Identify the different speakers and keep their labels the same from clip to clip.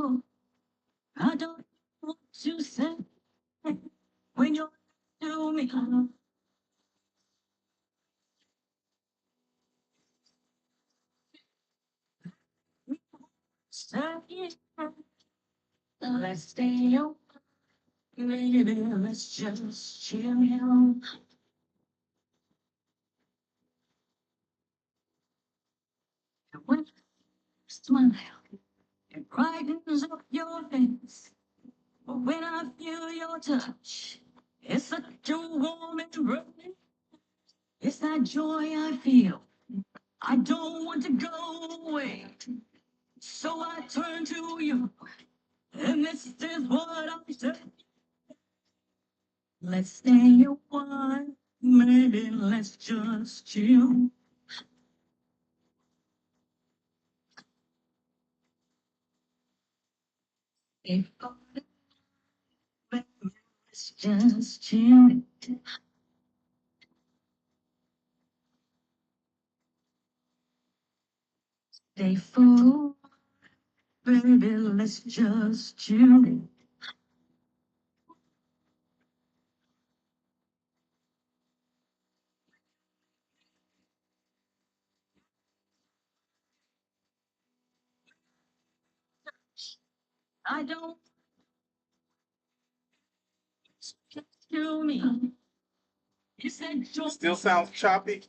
Speaker 1: I don't know what to say when you're to me. Say, let's stay up, maybe let's just chill. When you smile, it brightens up your face. When I feel your touch, it's such a warm embrace. It's that joy I feel. I don't want to go away. So I turn to you, and this is what I say. Let's stay a while, maybe let's just chill. If maybe let's just chill. Stay full, baby, let's just chill. I don't just kill me. You said still sounds choppy.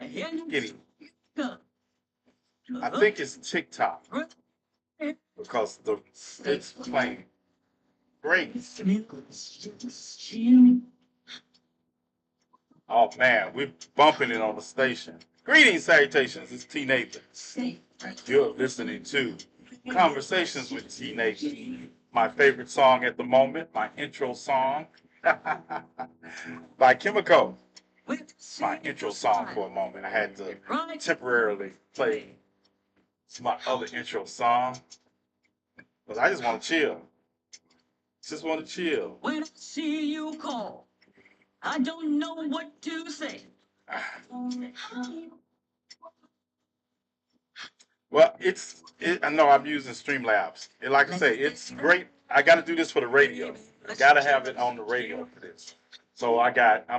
Speaker 1: Get it. I think it's TikTok because it's playing great. Oh man, we're bumping it on the station. Greetings, salutations. It's TNathan. And you're listening to Conversations with TNathan. My favorite song at the moment, my intro song by Chemical. My intro song for a moment. I had to temporarily play my other intro song because I just want to chill. Just want to chill. When I see you call, I don't know what to say. Well, I know I'm using Streamlabs. And like I say, it's great. I got to do this for the radio. I got to have it on the radio for this. So I'm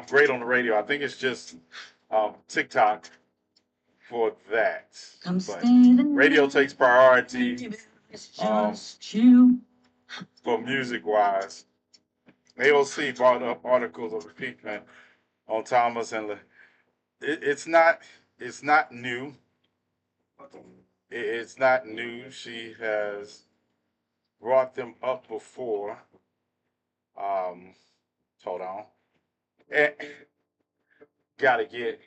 Speaker 1: great on the radio. I think it's just TikTok for that. But radio takes priority for music wise. AOC brought up articles of impeachment on Thomas and it's not new. It's not new. She has brought them up before. Um, hold on. And gotta get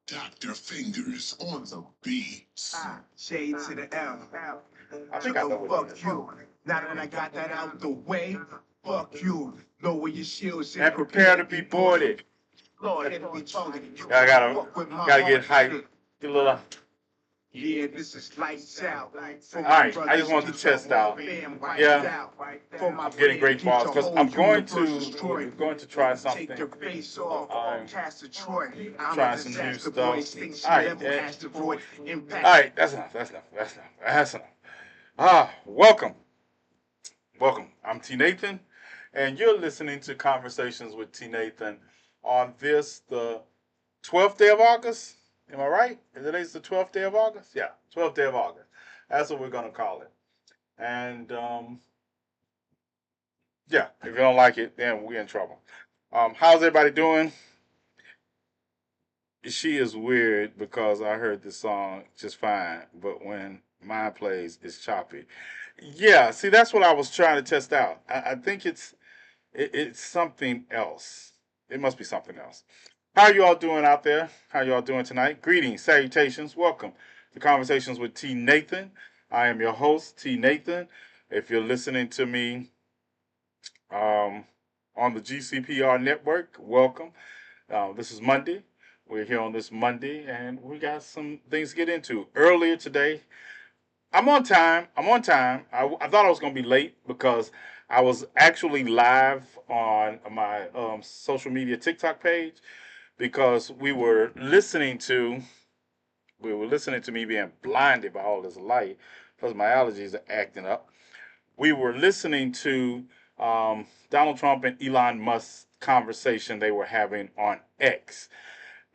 Speaker 2: Dr. Fingers on the beats.
Speaker 3: Shade to the L.
Speaker 1: I think I know what it
Speaker 3: Fuck
Speaker 1: is.
Speaker 3: you. Now that I got that out the way, fuck you. Lower your shields
Speaker 1: And prepare to be boarded.
Speaker 3: Lord, it'll be talking.
Speaker 1: I gotta get hyped. Get a little.
Speaker 3: Yeah, this is lights out.
Speaker 1: All right, I just wanted to test out. Yeah, I'm getting great balls because I'm going to try something.
Speaker 3: Take your face off, cast a Troy.
Speaker 1: Trying some new stuff. All right, that's enough. Welcome. I'm TNathan, and you're listening to Conversations with TNathan on the 12th day of August. Am I right? Today's the 12th day of August? Yeah, 12th day of August. That's what we're going to call it. And yeah, if you don't like it, then we're in trouble. How's everybody doing? She is weird because I heard this song just fine, but when mine plays, it's choppy. Yeah, see, that's what I was trying to test out. I think it's something else. It must be something else. How are you all doing out there? How are you all doing tonight? Greetings, salutations, welcome to Conversations with TNathan. I am your host, TNathan. If you're listening to me on the GCPR network, welcome. This is Monday. We're here on this Monday, and we got some things to get into. Earlier today, I'm on time. I thought I was going to be late because I was actually live on my social media TikTok page because we were listening to me being blinded by all this light. Plus, my allergies are acting up. we were listening to Donald Trump and Elon Musk's conversation they were having on X.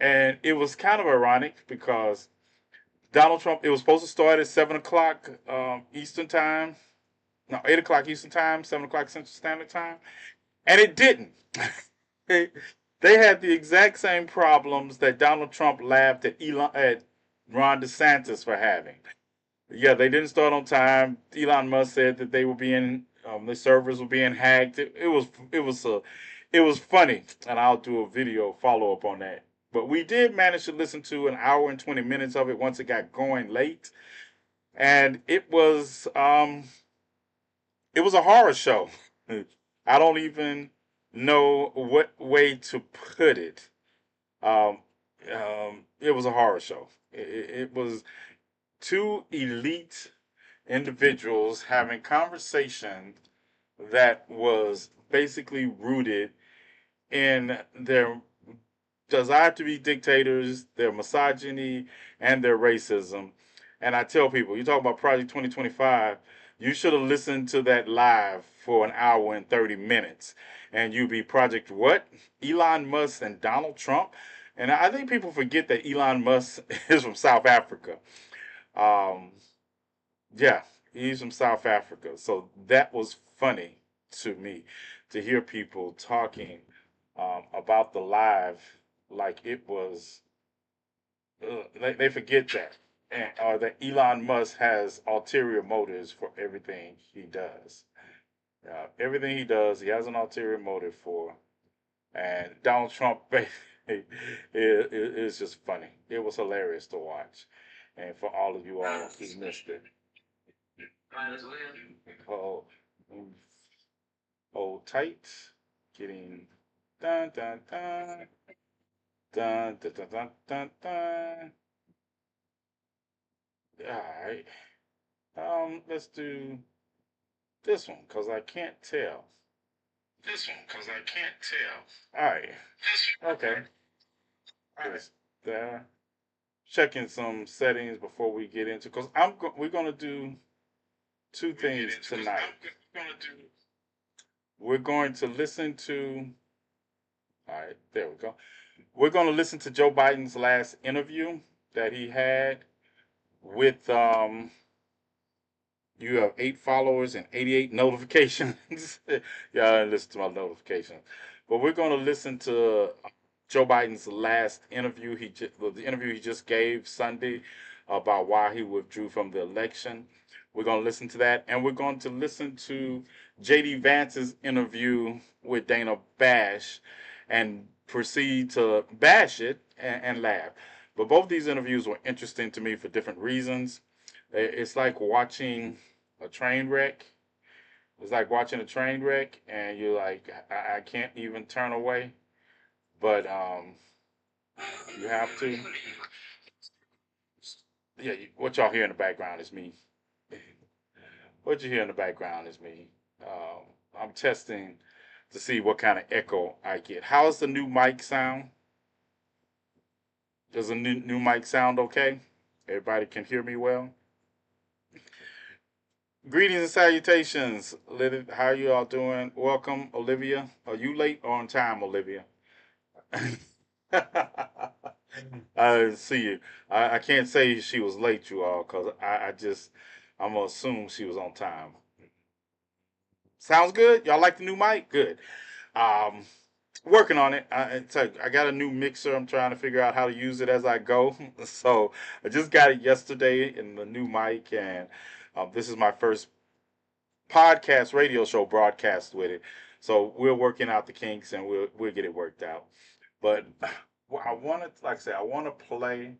Speaker 1: And it was kind of ironic because Donald Trump, it was supposed to start at 7 o'clock Eastern Time. No, 8 o'clock Eastern Time, 7 o'clock Central Standard Time. And it didn't. they, they had the exact same problems that Donald Trump laughed at Ron DeSantis for having. Yeah, they didn't start on time. Elon Musk said that they were being the servers were being hacked. It was funny, and I'll do a video follow up on that. But we did manage to listen to an hour and 20 minutes of it once it got going late, and it was a horror show. I don't even know what way to put it. Um, it was a horror show. It was two elite individuals having conversation that was basically rooted in their desire to be dictators, their misogyny, and their racism. And I tell people, you talk about Project 2025, you should have listened to that live for an hour and 30 minutes. And you'd be Project what? Elon Musk and Donald Trump. And I think people forget that Elon Musk is from South Africa. Um, yeah, he's from South Africa. So that was funny to me to hear people talking about the live like it was. They forget that, and that Elon Musk has ulterior motives for everything he does. Everything he does, he has an ulterior motive for. And Donald Trump is just funny. It was hilarious to watch. And for all of you all who missed it. Oh, hold tight. Getting dun dun dun dun dun dun dun dun. Dun. All right. Let's do this one because I can't tell. All right. Okay. Just there. Checking some settings before we get into because we're gonna do two things tonight. We're going to listen to. All right, there we go. We're going to listen to Joe Biden's last interview that he had with you have 8 followers and 88 notifications. Yeah, I listen to my notifications. But we're going to listen to Joe Biden's last interview. The interview he just gave Sunday about why he withdrew from the election. We're going to listen to that, and we're going to listen to J.D. Vance's interview with Dana Bash, and proceed to bash it and laugh. But both these interviews were interesting to me for different reasons. It's like watching a train wreck. It's like watching a train wreck, and you're like, I can't even turn away, but you have to. Yeah, what y'all hear in the background is me. What you hear in the background is me. I'm testing to see what kind of echo I get. How's the new mic sound? Does the new mic sound okay? Everybody can hear me well? Greetings and salutations. How you all doing? Welcome, Olivia. Are you late or on time, Olivia? I see you. I can't say she was late, you all, because I'm going to assume she was on time. Sounds good? Y'all like the new mic? Good. Um, Working on it. I got a new mixer. I'm trying to figure out how to use it as I go. So I just got it yesterday in the new mic, and this is my first podcast radio show broadcast with it. So we're working out the kinks, and we'll get it worked out. But well, I want to, like I said, I want to play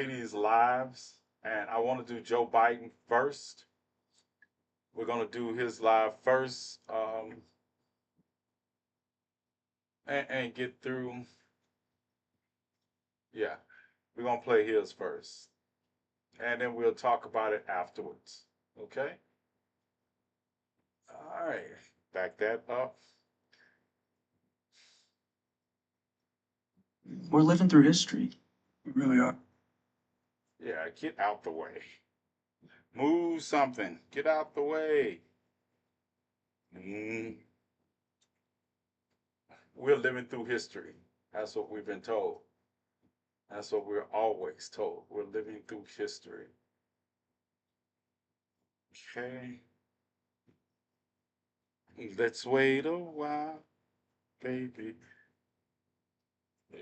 Speaker 1: these lives, and I want to do Joe Biden first. We're gonna do his live first, and get through. Yeah, we're gonna play his first, and then we'll talk about it afterwards. Okay. All right. Back that up.
Speaker 4: We're living through history. We really are.
Speaker 1: Yeah, get out the way. Move something. Get out the way. Mm. We're living through history. That's what we've been told. That's what we're always told. We're living through history. Okay. Let's wait a while, baby.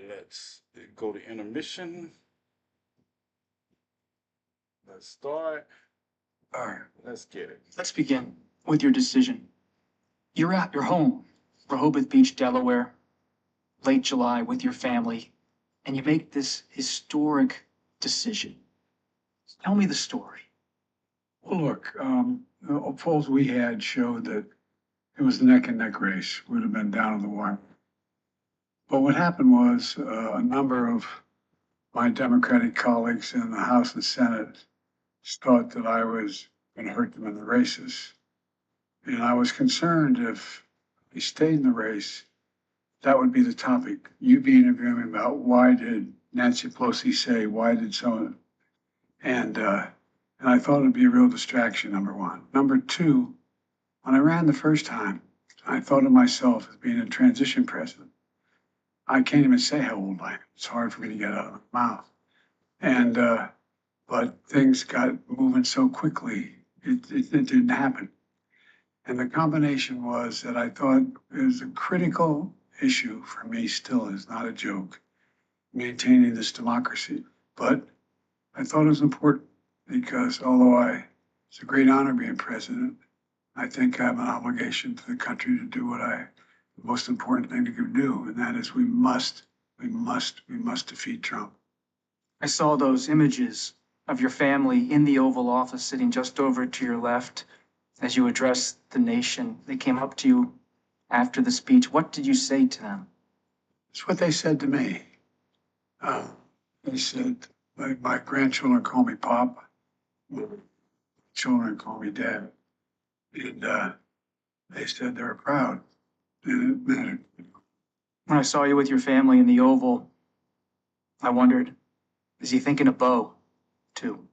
Speaker 1: Let's go to intermission. Let's start. All right, let's get it.
Speaker 4: Let's begin with your decision. You're at your home, Rehoboth Beach, Delaware, late July with your family, and you make this historic decision. Tell me the story.
Speaker 5: Well, look, the polls we had showed that it was a neck and neck race, would have been down in the wire. But what happened was a number of my Democratic colleagues in the House and Senate thought that I was going to hurt them in the races. And I was concerned if he stayed in the race, that would be the topic. You'd be interviewing me about why did Nancy Pelosi say, why did so? And I thought it'd be a real distraction, number one. Number two, when I ran the first time, I thought of myself as being a transition president. I can't even say how old I am. It's hard for me to get out of my mouth. And, but things got moving so quickly, it didn't happen. And the combination was that I thought it was a critical issue for me, still is not a joke, maintaining this democracy. But I thought it was important because it's a great honor being president, I think I have an obligation to the country to do the most important thing to do, and that is we must defeat Trump.
Speaker 4: I saw those images of your family in the Oval Office sitting just over to your left as you addressed the nation. They came up to you after the speech. What did you say to them?
Speaker 5: It's what they said to me. They said, my grandchildren call me Pop, my children call me Dad. And they said they were proud, and it mattered.
Speaker 4: When I saw you with your family in the Oval, I wondered, is he thinking of Bo, too?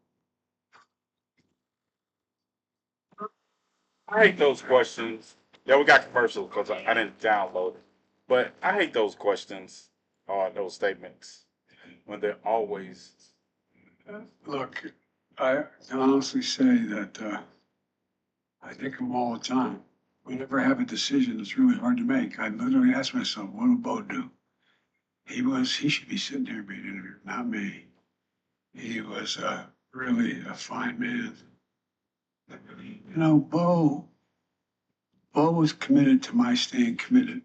Speaker 1: I hate those questions. Yeah, we got commercials because I didn't download it. But I hate those questions or those statements when they're always.
Speaker 5: Look, I can honestly say that I think of them all the time. Whenever I have a decision that's really hard to make, I literally ask myself, what will Bo do? He should be sitting there being interviewed, not me. He was really a fine man. You know, Bo was committed to my staying committed.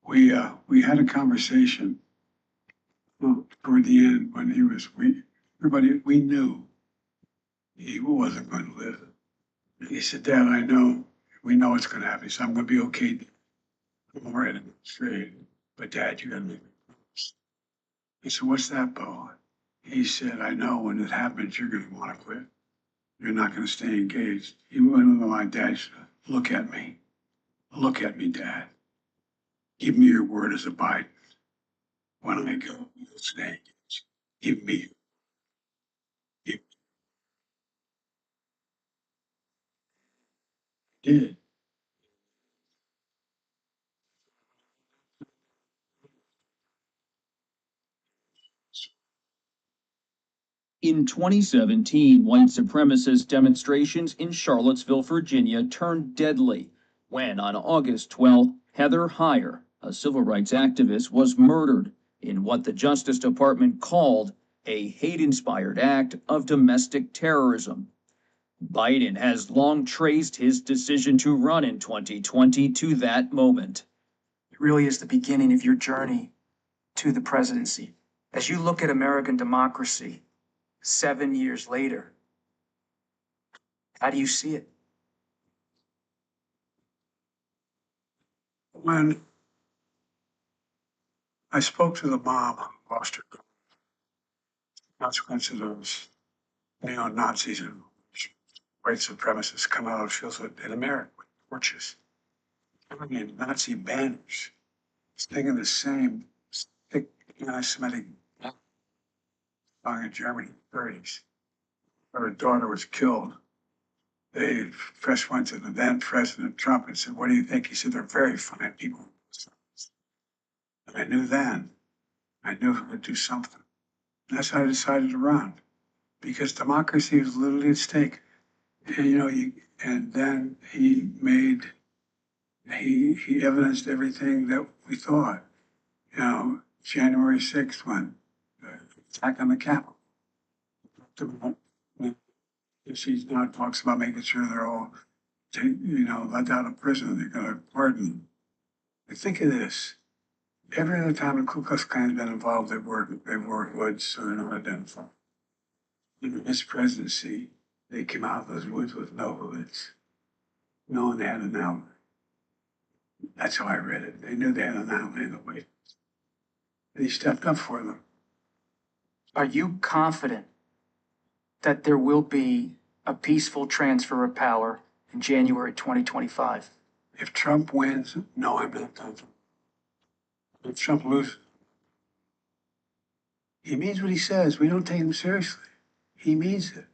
Speaker 5: We had a conversation toward the end when we knew he wasn't going to live. He said, Dad, I know, we know it's going to happen. He said, I'm going to be okay. I'm all right, I'm straight. But Dad, you got to make me promise. He said, what's that, Bo? He said, I know when it happens, you're going to want to quit. You're not going to stay engaged. He went to my dad, said, look at me. Look at me, Dad. Give me your word as a Biden. When I go, you'll stay engaged. Give me, give me. Did.
Speaker 6: In 2017, white supremacist demonstrations in Charlottesville, Virginia turned deadly when, on August 12th, Heather Heyer, a civil rights activist, was murdered in what the Justice Department called a hate-inspired act of domestic terrorism. Biden has long traced his decision to run in 2020 to that moment.
Speaker 4: It really is the beginning of your journey to the presidency. As you look at American democracy 7 years later, how do you see it?
Speaker 5: When I spoke to the mom who lost her consequences of those neo-Nazis and white supremacists come out of fields in America with torches, carrying Nazi banners, singing the same thick anti-Semitic song in Germany in the 30s. her daughter was killed, they first went to the then President Trump and said, "What do you think?" He said, "They're very fine people." And I knew then, I knew it would do something. And that's how I decided to run, because democracy was literally at stake. And, and then he evidenced everything that we thought. January 6th, when attack on the Capitol. She now talks about making sure they're all, let out of prison. They're going to pardon them. But think of this. Every other time the Ku Klux Klan's been involved, they've wore hoods so they're not identified. In this presidency, they came out of those woods with no hoods. No one had an outlet. That's how I read it. They knew they had an outlet in the way. And he stepped up for them.
Speaker 4: Are you confident that there will be a peaceful transfer of power in January 2025?
Speaker 5: If Trump wins, no, I'm not confident. If Trump loses, he means what he says. We don't take him seriously. He means it.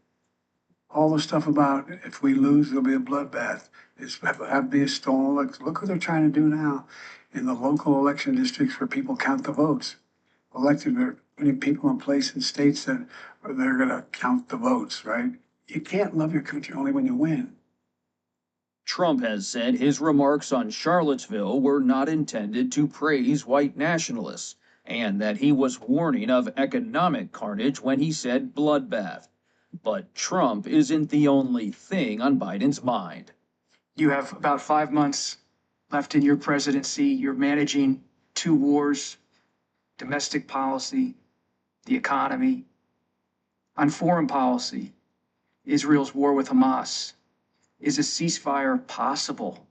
Speaker 5: All the stuff about if we lose, there'll be a bloodbath. It's have to be a stolen election. Look what they're trying to do now in the local election districts where people count the votes. They're putting people in place in states that they're going to count the votes, right? You can't love your country only when you win.
Speaker 6: Trump has said his remarks on Charlottesville were not intended to praise white nationalists, and that he was warning of economic carnage when he said bloodbath. But Trump isn't the only thing on Biden's mind.
Speaker 4: You have about 5 months left in your presidency. You're managing 2 wars, domestic policy, the economy. On foreign policy, Israel's war with Hamas. Is a ceasefire possible?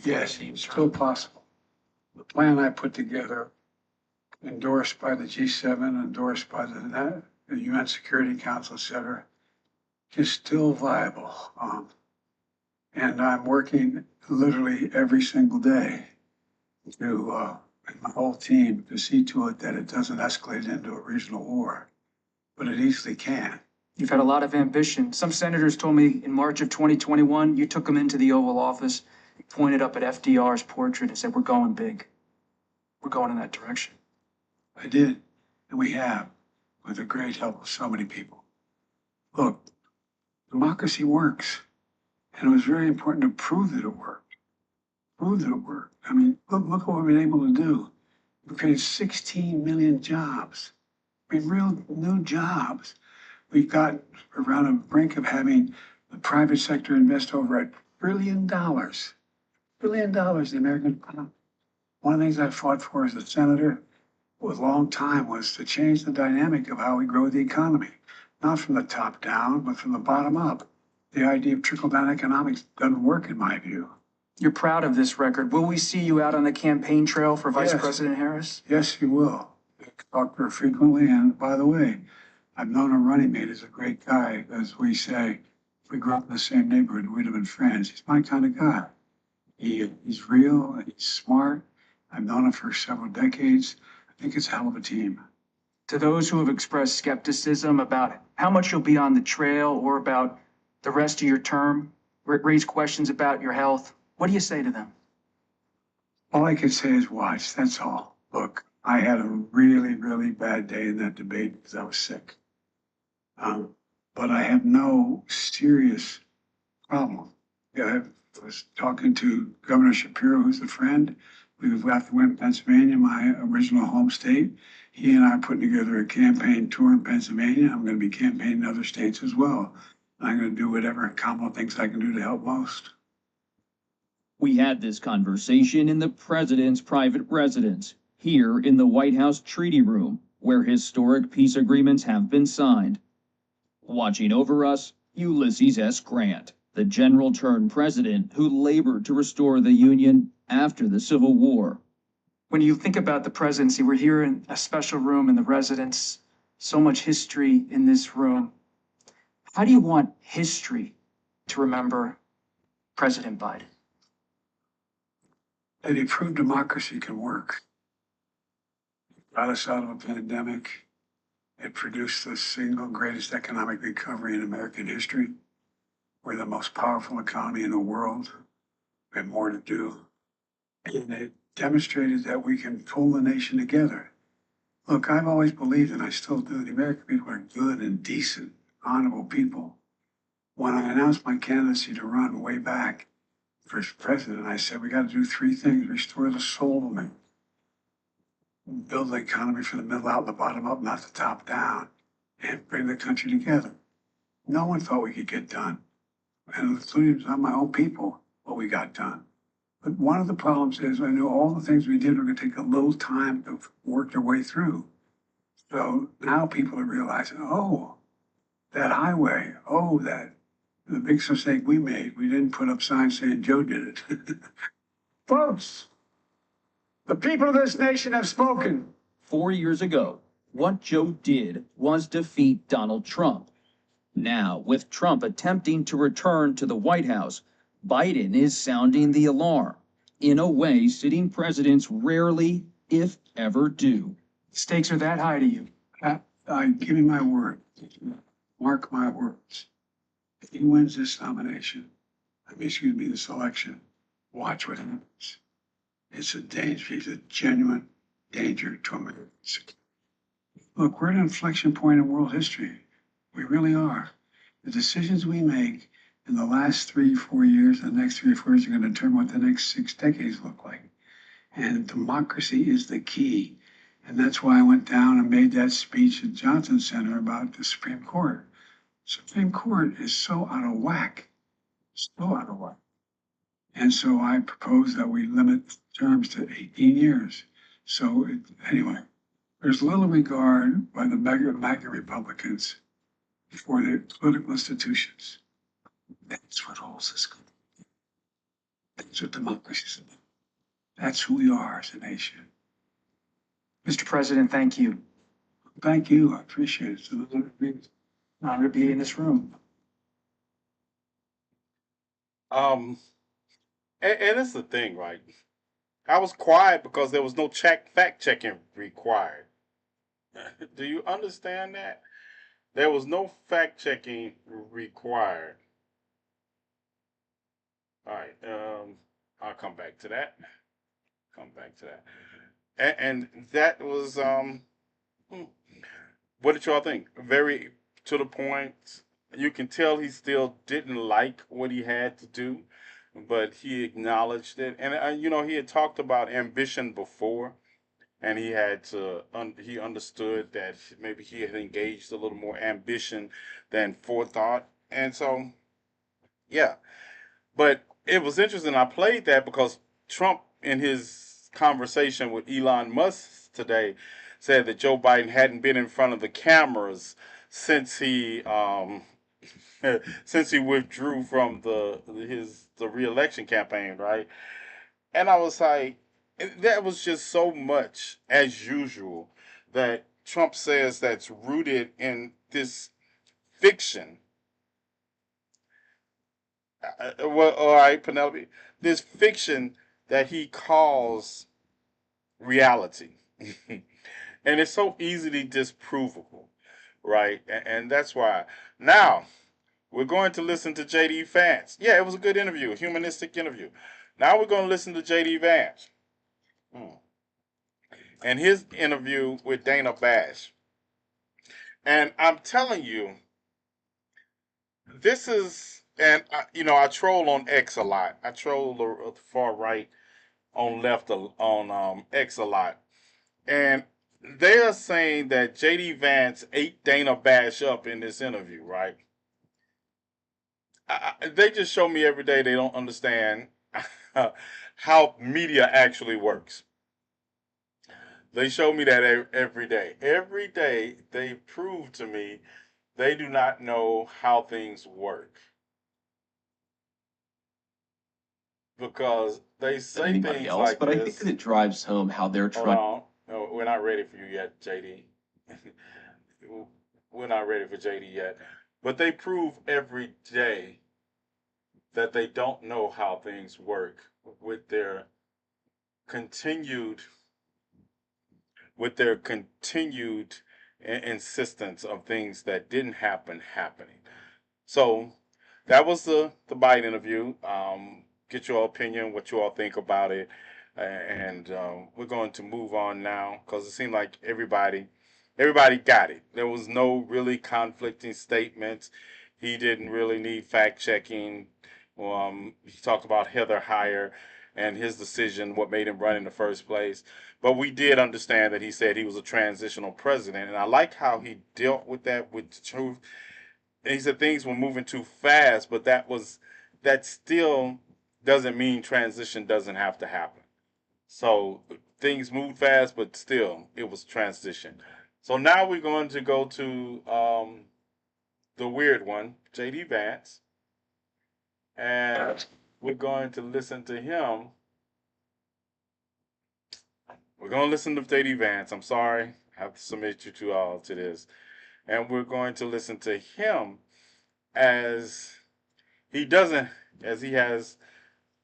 Speaker 5: Yes, it's still possible. The plan I put together, endorsed by the G7, endorsed by the UN Security Council, et cetera, is still viable. And I'm working literally every single day to, and my whole team, to see to it that it doesn't escalate into a regional war. But it easily can.
Speaker 4: You've had a lot of ambition. Some senators told me in March of 2021, you took them into the Oval Office, pointed up at FDR's portrait and said, "We're going big. We're going in that direction."
Speaker 5: I did, and we have, with the great help of so many people. Look, democracy works, and it was very important to prove that it worked. Prove that it worked. I mean, look what we've been able to do. We created 16 million jobs. I mean, real new jobs. We've got around the brink of having the private sector invest over $1 trillion. $1 trillion in the American economy. One of the things I fought for as a senator for a long time was to change the dynamic of how we grow the economy, not from the top down, but from the bottom up. The idea of trickle-down economics doesn't work in my view.
Speaker 4: You're proud of this record. Will we see you out on the campaign trail for Vice
Speaker 5: Yes.
Speaker 4: President Harris?
Speaker 5: Yes, you will. I talk to her frequently, and by the way, I've known her running mate is a great guy. As we say, if we grew up in the same neighborhood, we'd have been friends. He's my kind of guy. He's real, he's smart. I've known him for several decades. I think it's a hell of a team.
Speaker 4: To those who have expressed skepticism about how much you'll be on the trail or about the rest of your term, raise questions about your health, what do you say to them?
Speaker 5: All I can say is watch, that's all. Look, I had a really, really bad day in that debate because I was sick. But I have no serious problem. I was talking to Governor Shapiro, who's a friend. We've got to win Pennsylvania, my original home state. He and I are putting together a campaign tour in Pennsylvania. I'm going to be campaigning in other states as well. I'm going to do whatever Kamala thinks I can do to help most.
Speaker 6: We had this conversation in the president's private residence, here in the White House Treaty Room, where historic peace agreements have been signed. Watching over us, Ulysses S. Grant, the general turned president who labored to restore the Union after the Civil War.
Speaker 4: When you think about the presidency, we're here in a special room in the residence, so much history in this room. How do you want history to remember President Biden?
Speaker 5: That he proved democracy can work. Got us out of a pandemic, It produced the single greatest economic recovery in American history. We're the most powerful economy in the world. We have more to do. And it demonstrated that we can pull the nation together. Look, I've always believed, and I still do, the American people are good and decent, honorable people. When I announced my candidacy to run way back for president, I said we got to do three things: restore the soul of man, build the economy from the middle out and the bottom up, not the top down, and bring the country together. No one thought we could get done, and including some of my own people, what we got done. But one of the problems is I knew all the things we did were going to take a little time to work their way through. So now people are realizing, oh, that highway, oh, that the big mistake we made, we didn't put up signs saying Joe did it. Folks, the people of this nation have spoken.
Speaker 6: 4 years ago, what Joe did was defeat Donald Trump. Now, with Trump attempting to return to the White House, Biden is sounding the alarm in a way sitting presidents rarely, if ever, do.
Speaker 4: Stakes are that high to you.
Speaker 5: I give you my word. Mark my words. If he wins this nomination, this election, watch what happens. It's a danger. He's a genuine danger to Americans. Look, we're at an inflection point in world history. We really are. The decisions we make in the last 3-4 years, the next 3 or 4 years, are going to determine what the next 6 decades look like. And democracy is the key. And that's why I went down and made that speech at Johnson Center about the Supreme Court. Supreme Court is so out of whack, so out of whack. And so I propose that we limit terms to 18 years. So anyway, there's little regard by the MAGA Republicans for the political institutions. That's what holds us good. That's what democracy is about. That's who we are as a nation.
Speaker 4: Mr. President, thank you.
Speaker 5: Thank you. I appreciate it. It's an
Speaker 4: Honor to be in this room.
Speaker 1: And it's the thing, right? I was quiet because there was no fact checking required. Do you understand that? There was no fact checking required. All right. I'll come back to that. And that was what did y'all think? Very to the point. You can tell he still didn't like what he had to do, but he acknowledged it. And he had talked about ambition before, and he had to he understood that maybe he had engaged a little more ambition than forethought. And so, yeah. But it was interesting. I played that because Trump, in his conversation with Elon Musk today, said that Joe Biden hadn't been in front of the cameras since he since he withdrew from the reelection campaign, right? And I was like, that was just so much as usual that Trump says that's rooted in this fiction. Well, all right, Penelope, this fiction that he calls reality. And it's so easily disprovable, right? And that's why. Now, we're going to listen to J.D. Vance. Yeah, it was a good interview, a humanistic interview. Now we're going to listen to J.D. Vance. And his interview with Dana Bash. And I'm telling you, this is, and I troll on X a lot. I troll the far right on X a lot. And they are saying that J.D. Vance ate Dana Bash up in this interview, right? They just show me every day they don't understand how media actually works. They show me that every day. Every day they prove to me they do not know how things work. Because they say
Speaker 7: anybody
Speaker 1: things
Speaker 7: else,
Speaker 1: like
Speaker 7: but I
Speaker 1: this.
Speaker 7: think that it drives home how they're
Speaker 1: Hold
Speaker 7: trying.
Speaker 1: on. No, we're not ready for you yet, JD. We're not ready for JD yet. But they prove every day that they don't know how things work with their continued insistence of things that didn't happen happening. So that was the Biden interview. Get your opinion, what you all think about it, and we're going to move on now because it seemed like everybody got it. There was no really conflicting statements. He didn't really need fact checking. He talked about Heather Heyer and his decision, what made him run in the first place. But we did understand that he said he was a transitional president, and I like how he dealt with that with the truth. And he said things were moving too fast, but that still doesn't mean transition doesn't have to happen. So things moved fast, but still it was transition. So now we're going to go to the weird one, JD Vance, and we're going to listen to him. We're going to listen to JD Vance. I'm sorry, I have to submit you to all to this, and we're going to listen to him as he doesn't, as he has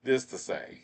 Speaker 1: this to say.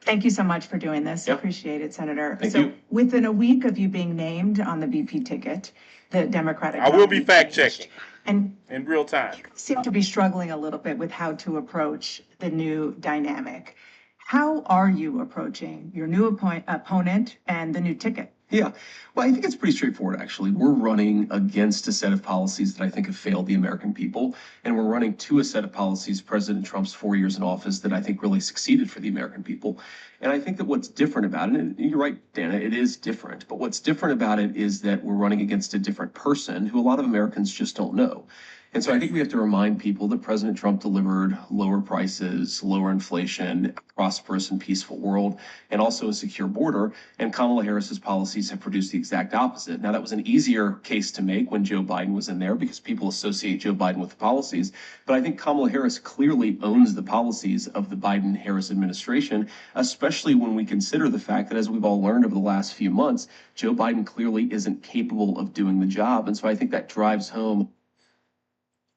Speaker 7: Thank you so much for doing this.
Speaker 8: Yep.
Speaker 7: Appreciate it, Senator.
Speaker 8: Thank
Speaker 7: so
Speaker 8: you.
Speaker 7: within a week of you being named on the VP ticket, the Democratic
Speaker 1: I will be
Speaker 7: nominee
Speaker 1: fact
Speaker 7: changed.
Speaker 1: checking
Speaker 7: And
Speaker 1: in real time.
Speaker 7: you seem to be struggling a little bit with how to approach the new dynamic. How are you approaching your new opponent and the new ticket?
Speaker 8: Yeah, well, I think it's pretty straightforward, actually. We're running against a set of policies that I think have failed the American people, and we're running to a set of policies, President Trump's 4 years in office, that I think really succeeded for the American people. And I think that what's different about it, and you're right, Dana, it is different, but what's different about it is that we're running against a different person who a lot of Americans just don't know. And so I think we have to remind people that President Trump delivered lower prices, lower inflation, a prosperous and peaceful world, and also a secure border. And Kamala Harris's policies have produced the exact opposite. Now, that was an easier case to make when Joe Biden was in there because people associate Joe Biden with the policies. But I think Kamala Harris clearly owns the policies of the Biden-Harris administration, especially when we consider the fact that, as we've all learned over the last few months, Joe Biden clearly isn't capable of doing the job. And so I think that drives home.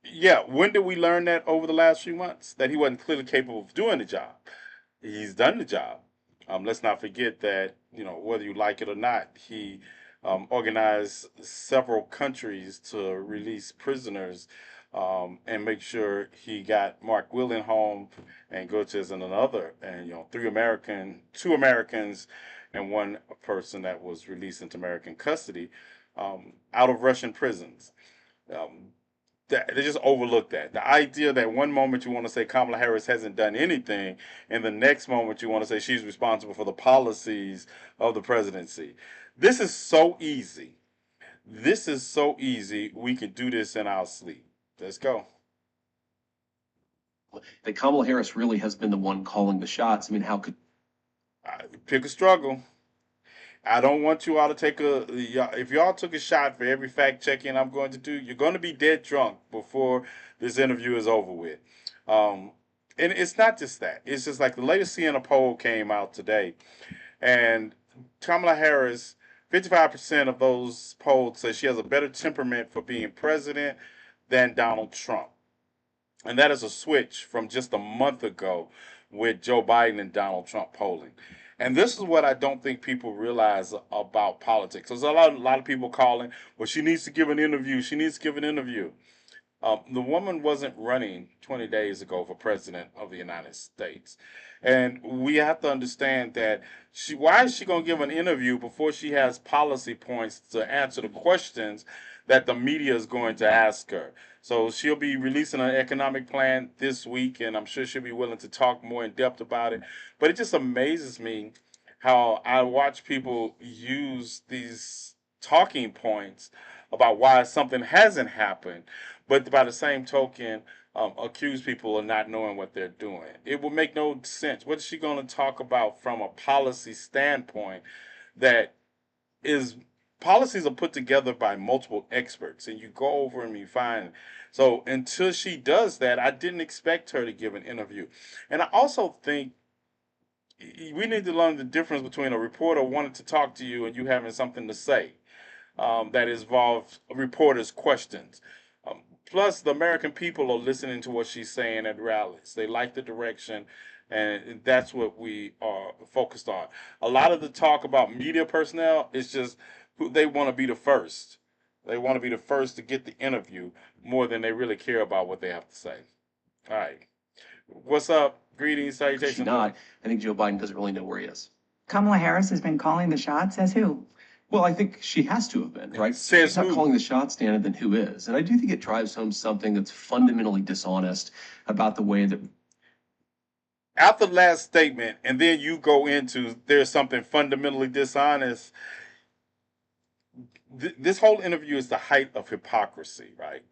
Speaker 1: Yeah, when did we learn that over the last few months? That he wasn't clearly capable of doing the job. He's done the job. Let's not forget that, whether you like it or not, he organized several countries to release prisoners and make sure he got Mark Whelan home and Gotez and another, and two Americans, and one person that was released into American custody out of Russian prisons. Um, they just overlook that. The idea that one moment you want to say Kamala Harris hasn't done anything, and the next moment you want to say she's responsible for the policies of the presidency. This is so easy. This is so easy. We can do this in our sleep. Let's go.
Speaker 8: That Kamala Harris really has been the one calling the shots. I mean, how could
Speaker 1: Pick a struggle. I don't want you all to take if y'all took a shot for every fact checking I'm going to do, you're going to be dead drunk before this interview is over with. And it's not just that. It's just like the latest CNN poll came out today, and Kamala Harris, 55% of those polled say she has a better temperament for being president than Donald Trump. And that is a switch from just a month ago with Joe Biden and Donald Trump polling. And this is what I don't think people realize about politics. There's a lot of people calling, well, she needs to give an interview. She needs to give an interview. The woman wasn't running 20 days ago for president of the United States. And we have to understand that why is she going to give an interview before she has policy points to answer the questions that the media is going to ask her? So she'll be releasing an economic plan this week, and I'm sure she'll be willing to talk more in depth about it. But it just amazes me how I watch people use these talking points about why something hasn't happened, but by the same token, accuse people of not knowing what they're doing. It will make no sense. What is she going to talk about from a policy standpoint that is policies are put together by multiple experts, and you go over and you find. So until she does that, I didn't expect her to give an interview. And I also think we need to learn the difference between a reporter wanting to talk to you and you having something to say that involves reporters' questions. Plus, the American people are listening to what she's saying at rallies. They like the direction, and that's what we are focused on. A lot of the talk about media personnel is just who they want to be the first. They want to be the first to get the interview more than they really care about what they have to say. All right. What's up? Greetings,
Speaker 8: Is she
Speaker 1: salutations.
Speaker 8: not? I think Joe Biden doesn't really know where he is.
Speaker 7: Kamala Harris has been calling the shots, as who?
Speaker 8: Well, I think she has to have been, right? If
Speaker 1: Says
Speaker 8: she's not
Speaker 1: who?
Speaker 8: calling the shots, Dana, then who is? And I do think it drives home something that's fundamentally dishonest about the way that
Speaker 1: After the last statement, and then you go into there's something fundamentally dishonest. This whole interview is the height of hypocrisy, right?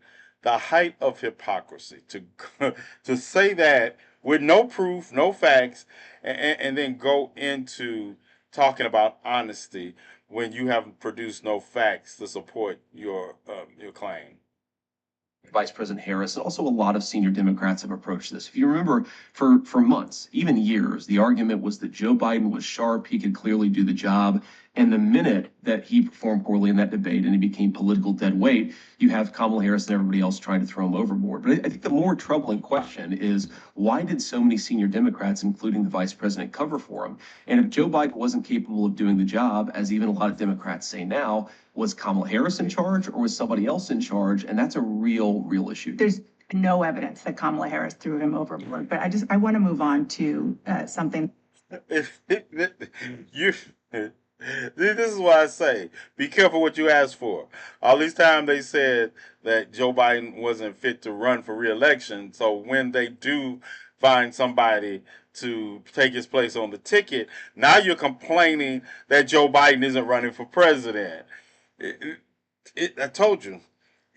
Speaker 1: The height of hypocrisy to to say that with no proof, no facts, and then go into talking about honesty when you haven't produced no facts to support your claim.
Speaker 8: Vice President Harris and also a lot of senior Democrats have approached this. If you remember, for months, even years, the argument was that Joe Biden was sharp, he could clearly do the job. And the minute that he performed poorly in that debate and he became political dead weight, you have Kamala Harris and everybody else trying to throw him overboard. But I think the more troubling question is why did so many senior Democrats, including the vice president, cover for him? And if Joe Biden wasn't capable of doing the job, as even a lot of Democrats say now, was Kamala Harris in charge or was somebody else in charge? And that's a real issue.
Speaker 7: There's no evidence that Kamala Harris threw him overboard, but I want to move on to something.
Speaker 1: You. This is why I say, be careful what you ask for. All this time they said that Joe Biden wasn't fit to run for re-election. So when they do find somebody to take his place on the ticket, now you're complaining that Joe Biden isn't running for president. I told you,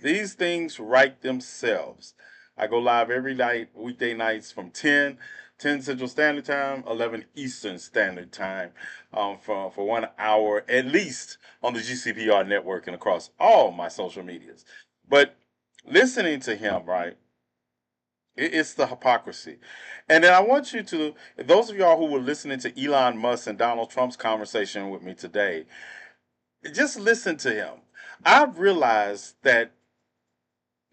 Speaker 1: these things write themselves. I go live every night, weekday nights from 10 Central Standard Time, 11 Eastern Standard Time, for 1 hour at least on the GCPR network and across all my social medias. But listening to him, right, it's the hypocrisy. And then I want you to, those of y'all who were listening to Elon Musk and Donald Trump's conversation with me today, just listen to him. I've realized that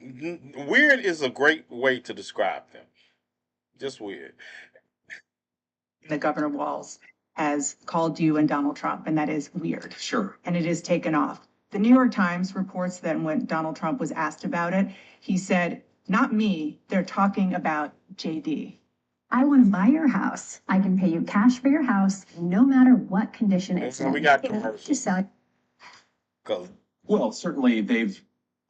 Speaker 1: weird is a great way to describe them. Just weird.
Speaker 7: The Governor Walz has called you and Donald Trump, and that is weird.
Speaker 8: Sure.
Speaker 7: And it is taken off. The New York Times reports that when Donald Trump was asked about it, he said, "Not me, they're talking about JD."
Speaker 9: I want to buy your house. I can pay you cash for your house, no matter what condition it's
Speaker 1: So
Speaker 9: in.
Speaker 1: we got
Speaker 9: You know,
Speaker 1: commercials.
Speaker 9: to sell it.
Speaker 8: Well, certainly they've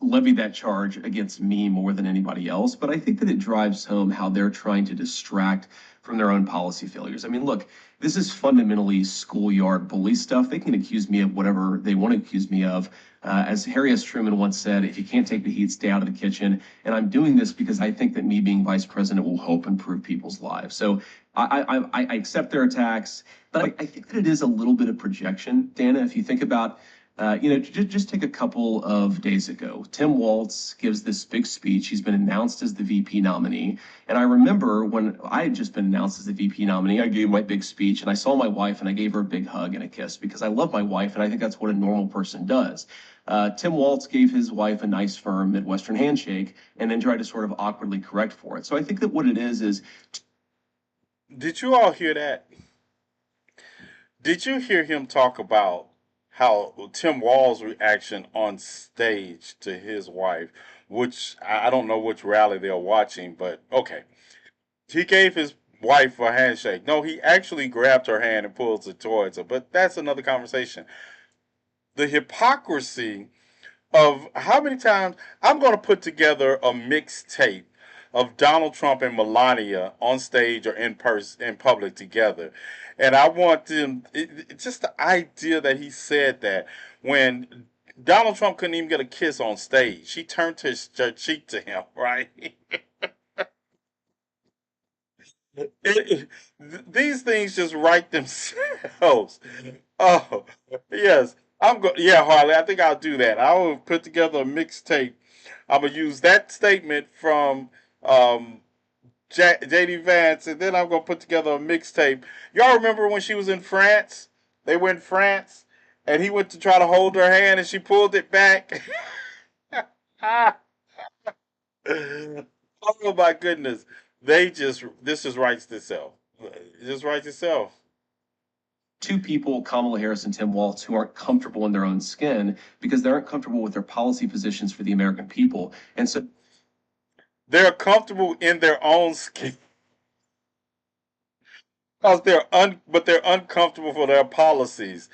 Speaker 8: levied that charge against me more than anybody else, but I think that it drives home how they're trying to distract from their own policy failures. I mean, look, this is fundamentally schoolyard bully stuff. They can accuse me of whatever they want to accuse me of. As Harry S. Truman once said, if you can't take the heat, stay out of the kitchen. And I'm doing this because I think that me being vice president will help improve people's lives. So I accept their attacks, but I think that it is a little bit of projection, Dana. If you think about just take a couple of days ago, Tim Walz gives this big speech. He's been announced as the VP nominee. And I remember when I had just been announced as the VP nominee, I gave my big speech and I saw my wife and I gave her a big hug and a kiss because I love my wife and I think that's what a normal person does. Tim Walz gave his wife a nice, firm Midwestern handshake and then tried to sort of awkwardly correct for it. So I think that what it is.
Speaker 1: Did you all hear that? Did you hear him talk about how Tim Wall's reaction on stage to his wife, which I don't know which rally they're watching, but okay. He gave his wife a handshake. No, he actually grabbed her hand and pulls it towards her, but that's another conversation. The hypocrisy of how many times I'm going to put together a mixtape of Donald Trump and Melania on stage or in person in public together. And I want them just the idea that he said that when Donald Trump couldn't even get a kiss on stage. She turned her cheek to him, right? These things just write themselves. Oh, yes. Yeah, Harley, I think I'll do that. I will put together a mixtape. I'm gonna use that statement from um, JD Vance, and then I'm gonna put together a mixtape. Y'all remember when she was in France? They were in France, and he went to try to hold her hand, and she pulled it back. Oh my goodness. This just writes itself. It just writes itself.
Speaker 8: two people, Kamala Harris and Tim Walz, who aren't comfortable in their own skin because they aren't comfortable with their policy positions for the American people. And so
Speaker 1: They're comfortable in their own skin. Because but they're uncomfortable for their policies.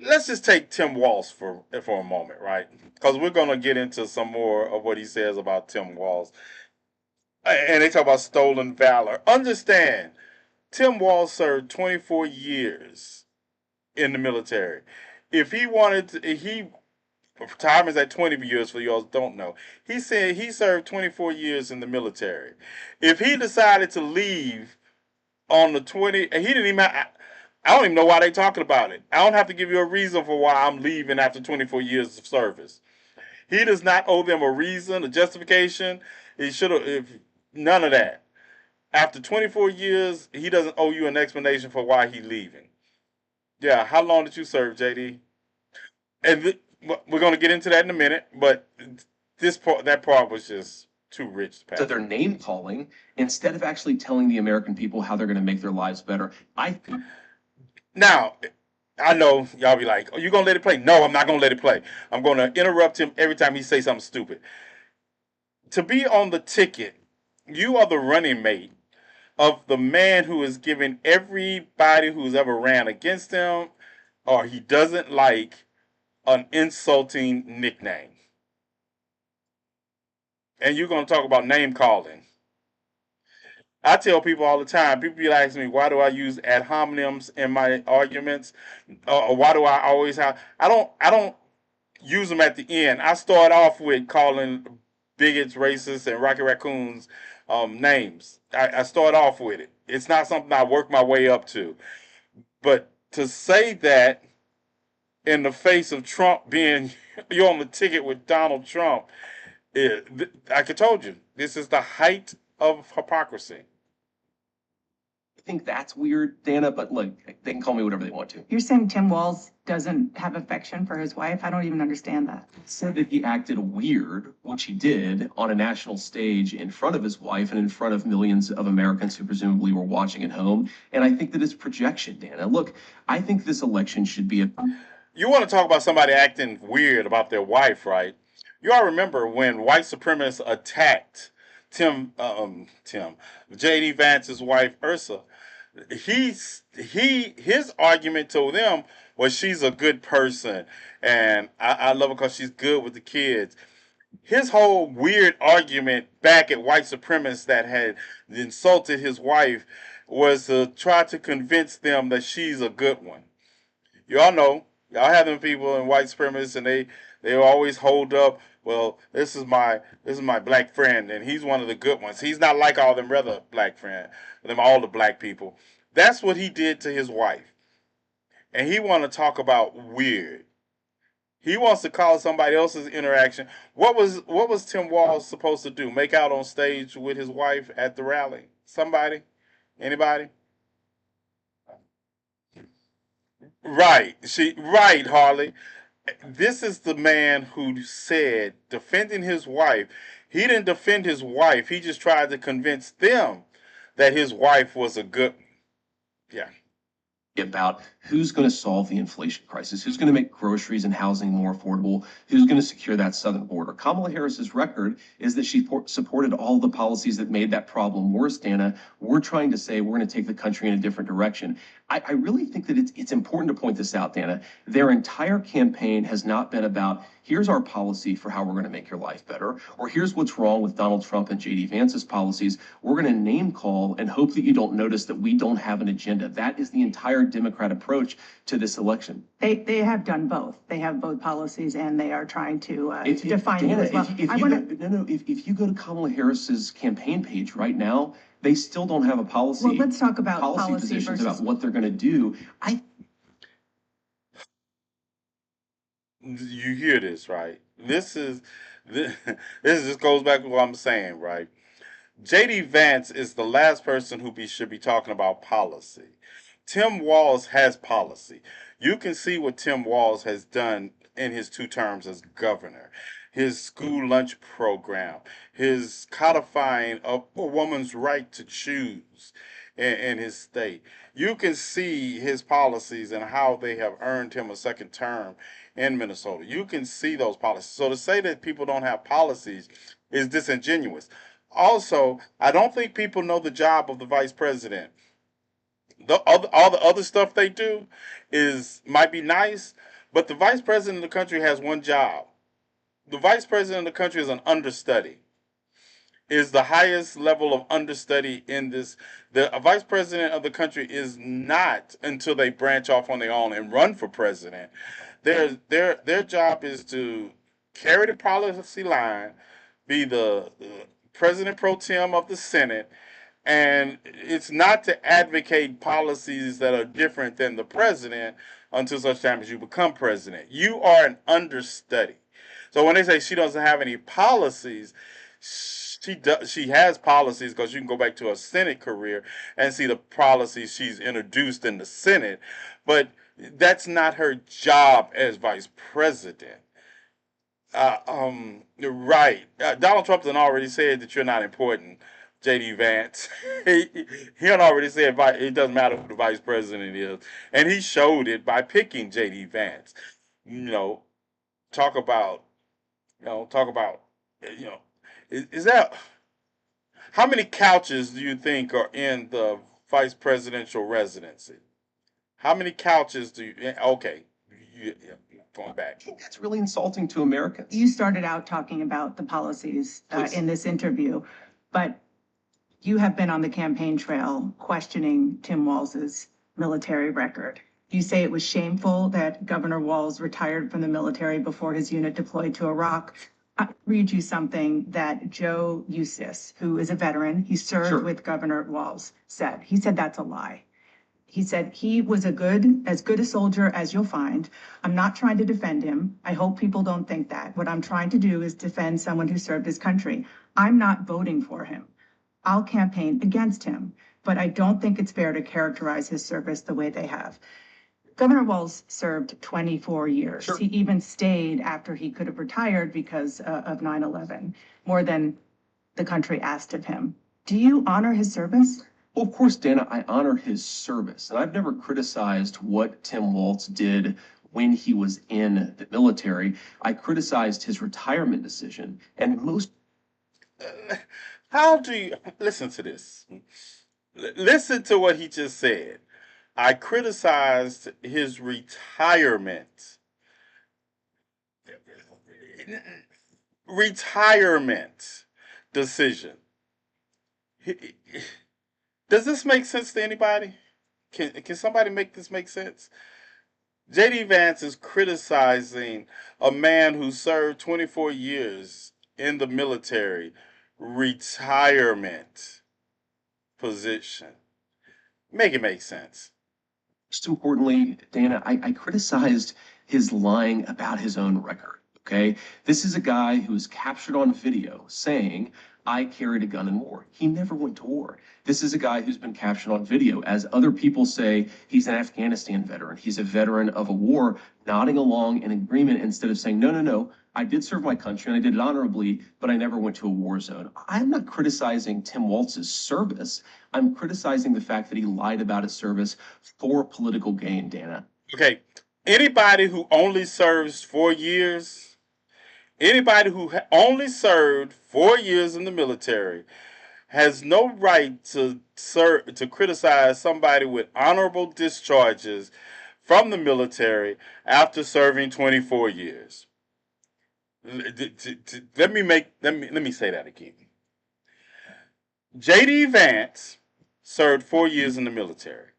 Speaker 1: Let's just take Tim Walz for a moment, right? Because we're gonna get into some more of what he says about Tim Walz. And they talk about stolen valor. Understand, Tim Walz served 24 years in the military. If he wanted to, he retirement's at 20 years for y'all don't know. He said he served 24 years in the military. If he decided to leave on the 20, he didn't even. I don't even know why they talking about it. I don't have to give you a reason for why I'm leaving after 24 years of service. He does not owe them a reason, a justification. He should have, none of that. After 24 years, he doesn't owe you an explanation for why he's leaving. Yeah, how long did you serve, JD? And we're going to get into that in a minute, but that part was just too rich to pass.
Speaker 8: so they're name calling instead of actually telling the American people how they're going to make their lives better.
Speaker 1: Now, I know y'all be like, "Are you gonna let it play?" No, I'm not gonna let it play. I'm gonna interrupt him every time he says something stupid. To be on the ticket, you are the running mate of the man who is giving everybody who's ever ran against him or he doesn't like an insulting nickname. And you're gonna talk about name calling. I tell people all the time, people be asking me, why do I use ad hominems in my arguments? Or why do I always have, I don't use them at the end. I start off with calling bigots, racists, and Rocky Raccoons names. I start off with it. It's not something I work my way up to. But to say that in the face of Trump being, you're on the ticket with Donald Trump, like I told you, this is the height of hypocrisy.
Speaker 8: I think that's weird, Dana, but look, they can call me whatever they want to.
Speaker 7: You're saying Tim Walz doesn't have affection for his wife? I don't even understand that.
Speaker 8: Said that he acted weird, which he did, on a national stage in front of his wife and in front of millions of Americans who presumably were watching at home. And I think that it's projection, Dana. Look, I think this election should be a.
Speaker 1: You want to talk about somebody acting weird about their wife, right? You all remember when white supremacists attacked J.D. Vance's wife, Ursa. His argument to them was she's a good person and I love her because she's good with the kids. His whole weird argument back at white supremacists that had insulted his wife was to try to convince them that she's a good one. Y'all know, y'all have them people in white supremacists and they always hold up, well, this is my black friend and he's one of the good ones. He's not like all them other black friends, all the black people. That's what he did to his wife. And he want to talk about weird. He wants to call somebody else's interaction. What was Tim Walz supposed to do? Make out on stage with his wife at the rally? Somebody? Anybody? Right, Harley. This is the man who said defending his wife. He didn't defend his wife. He just tried to convince them that his wife was a good. Yeah.
Speaker 8: About who's going to solve the inflation crisis, who's going to make groceries and housing more affordable, who's going to secure that southern border. Kamala Harris's record is that she supported all the policies that made that problem worse, Dana. We're trying to say we're going to take the country in a different direction. I really think that it's important to point this out, Dana. Their entire campaign has not been about here's our policy for how we're going to make your life better, or here's what's wrong with Donald Trump and J.D. Vance's policies. We're going to name call and hope that you don't notice that we don't have an agenda. That is the entire Democrat approach to this election.
Speaker 7: They have done both. They have both policies and they are trying to define
Speaker 8: Dana,
Speaker 7: it as well.
Speaker 8: If you go to Kamala Harris's campaign page right now, they still don't have a policy.
Speaker 7: Well, let's talk about policy
Speaker 8: positions
Speaker 7: versus
Speaker 8: about what they're going to do.
Speaker 1: You hear this, right? This just goes back to what I'm saying, right? J.D. Vance is the last person who should be talking about policy. Tim Walz has policy. You can see what Tim Walz has done in his 2 terms as governor. His school lunch program, his codifying of a woman's right to choose. in his state. You can see his policies and how they have earned him a second term in Minnesota. You can see those policies. So to say that people don't have policies is disingenuous. Also, I don't think people know the job of the vice president. All the other stuff they do might be nice, but the vice president of the country has one job. The vice president of the country is an understudy. Is the highest level of understudy in this. The vice president of the country is not until they branch off on their own and run for president. Their job is to carry the policy line, be the president pro tem of the Senate, and it's not to advocate policies that are different than the president until such time as you become president. You are an understudy. So when they say she doesn't have any policies, she has policies because you can go back to her Senate career and see the policies she's introduced in the Senate, but that's not her job as vice president. You're right. Donald Trump has already said that you're not important, J.D. Vance. he had already said it doesn't matter who the vice president is, and he showed it by picking J.D. Vance. You know, talk about, talk about, you know, is that how many couches do you think are in the vice presidential residency? How many couches do you? Okay, going back.
Speaker 8: I think that's really insulting to Americans.
Speaker 7: You started out talking about the policies in this interview, but you have been on the campaign trail questioning Tim Walz's military record. You say it was shameful that Governor Walz retired from the military before his unit deployed to Iraq. I'll read you something that Joe Eustace, who is a veteran, he served with Governor Walz, said. He said that's a lie. He said he was as good a soldier as you'll find. I'm not trying to defend him. I hope people don't think that. What I'm trying to do is defend someone who served his country. I'm not voting for him. I'll campaign against him, but I don't think it's fair to characterize his service the way they have. Governor Walz served 24 years. He even stayed after he could have retired because of 9/11, more than the country asked of him. Do you honor his service?
Speaker 8: Well, of course, Dana, I honor his service, and I've never criticized what Tim Walz did when he was in the military. I criticized his retirement decision, and most.
Speaker 1: How do you listen to this? Listen to what he just said. I criticized his retirement. Retirement decision. Does this make sense to anybody? Can somebody make this make sense? J.D. Vance is criticizing a man who served 24 years in the military retirement position. Make it make sense.
Speaker 8: Most importantly, Dana, I criticized his lying about his own record. Okay, this is a guy who was captured on video saying, I carried a gun in war. He never went to war. This is a guy who's been captured on video. As other people say, he's an Afghanistan veteran. He's a veteran of a war, nodding along in agreement instead of saying, no, I did serve my country and I did it honorably, but I never went to a war zone. I'm not criticizing Tim Walz's service. I'm criticizing the fact that he lied about his service for political gain, Dana.
Speaker 1: Okay, anybody who only serves 4 years, anybody who only served 4 years in the military has no right to criticize somebody with honorable discharges from the military after serving 24 years. Let me say that again. J.D. Vance served 4 years in the military.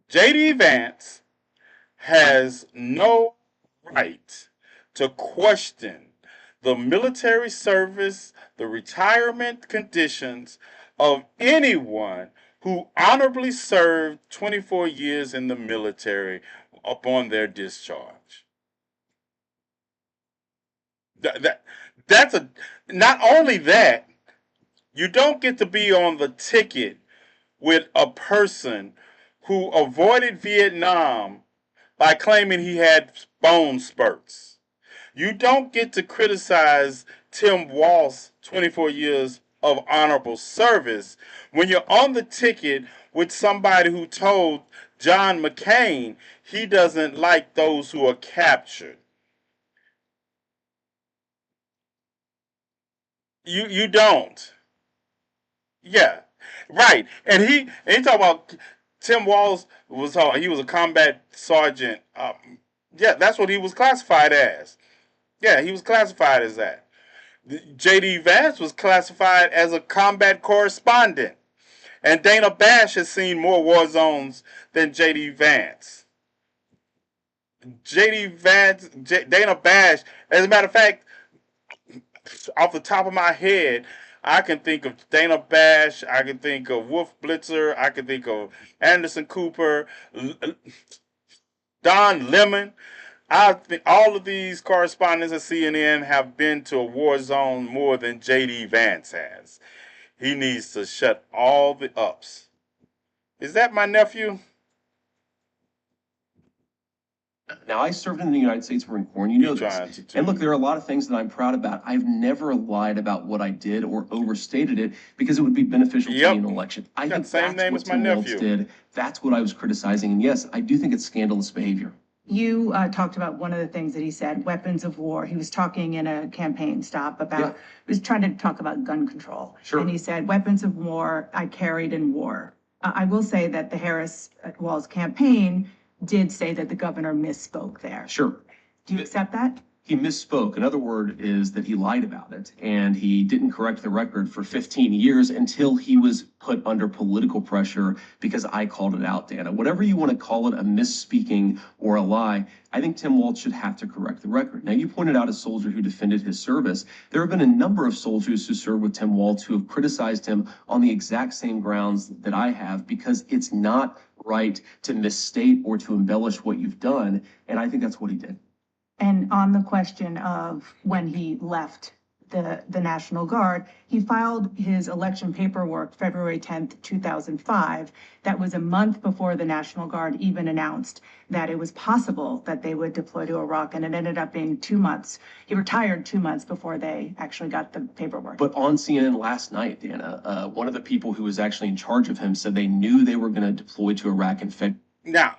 Speaker 1: J.D. Vance has no right to question the military service, the retirement conditions of anyone who honorably served 24 years in the military upon their discharge. That's not only that, you don't get to be on the ticket with a person who avoided Vietnam by claiming he had bone spurts. You don't get to criticize Tim Walz 24 years of honorable service when you're on the ticket with somebody who told John McCain he doesn't like those who are captured. You don't. Yeah. Right. And he talked about Tim Walz he was a combat sergeant. Yeah, that's what he was classified as. Yeah, he was classified as that. J.D. Vance was classified as a combat correspondent. And Dana Bash has seen more war zones than J.D. Vance. Dana Bash, as a matter of fact, off the top of my head, I can think of Dana Bash, I can think of Wolf Blitzer, I can think of Anderson Cooper, Don Lemon. I think all of these correspondents at CNN have been to a war zone more than J.D. Vance has. He needs to shut all the ups. Is that my nephew?
Speaker 8: Now, I served in the United States Marine Corps, and you know this. And look, there are a lot of things that I'm proud about. I've never lied about what I did or overstated it because it would be beneficial to me in an election. I think
Speaker 1: same name as my nephew.
Speaker 8: Did. That's what I was criticizing. And yes, I do think it's scandalous behavior.
Speaker 7: You talked about one of the things that he said, weapons of war. He was talking in a campaign stop about, he was trying to talk about gun control.
Speaker 8: Sure.
Speaker 7: And he said, weapons of war I carried in war. I will say that the Harris-Walz campaign did say that the governor misspoke there.
Speaker 8: Sure.
Speaker 7: Do you accept that?
Speaker 8: He misspoke. Another word is that he lied about it, and he didn't correct the record for 15 years until he was put under political pressure because I called it out, Dana. Whatever you want to call it, a misspeaking or a lie, I think Tim Walz should have to correct the record. Now, you pointed out a soldier who defended his service. There have been a number of soldiers who served with Tim Walz who have criticized him on the exact same grounds that I have because it's not right to misstate or to embellish what you've done, and I think that's what he did.
Speaker 7: And on the question of when he left the National Guard, he filed his election paperwork February 10th, 2005. That was a month before the National Guard even announced that it was possible that they would deploy to Iraq, and it ended up being 2 months. He retired 2 months before they actually got the paperwork.
Speaker 8: But on CNN last night, Dana, one of the people who was actually in charge of him said they knew they were going to deploy to Iraq in February.
Speaker 1: Now.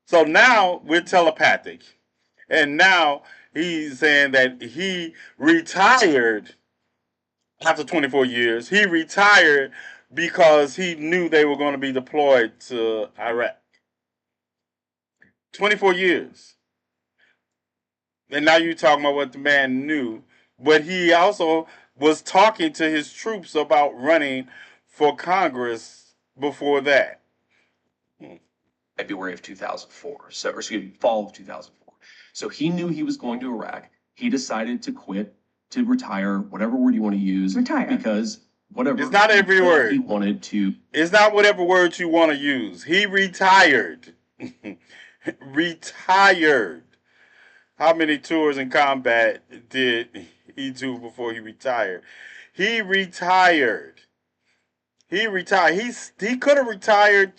Speaker 1: So now we're telepathic. And now he's saying that he retired after 24 years. He retired because he knew they were going to be deployed to Iraq. 24 years. And now you're talking about what the man knew. But he also was talking to his troops about running for Congress before that.
Speaker 8: February of 2004, fall of 2004. So he knew he was going to Iraq. He decided to quit, to retire, whatever word you want to use.
Speaker 7: Retire.
Speaker 8: Because whatever.
Speaker 1: It's not every word.
Speaker 8: He wanted to.
Speaker 1: It's not whatever words you want to use. He retired. Retired. How many tours in combat did he do before he retired? He retired. He could have retired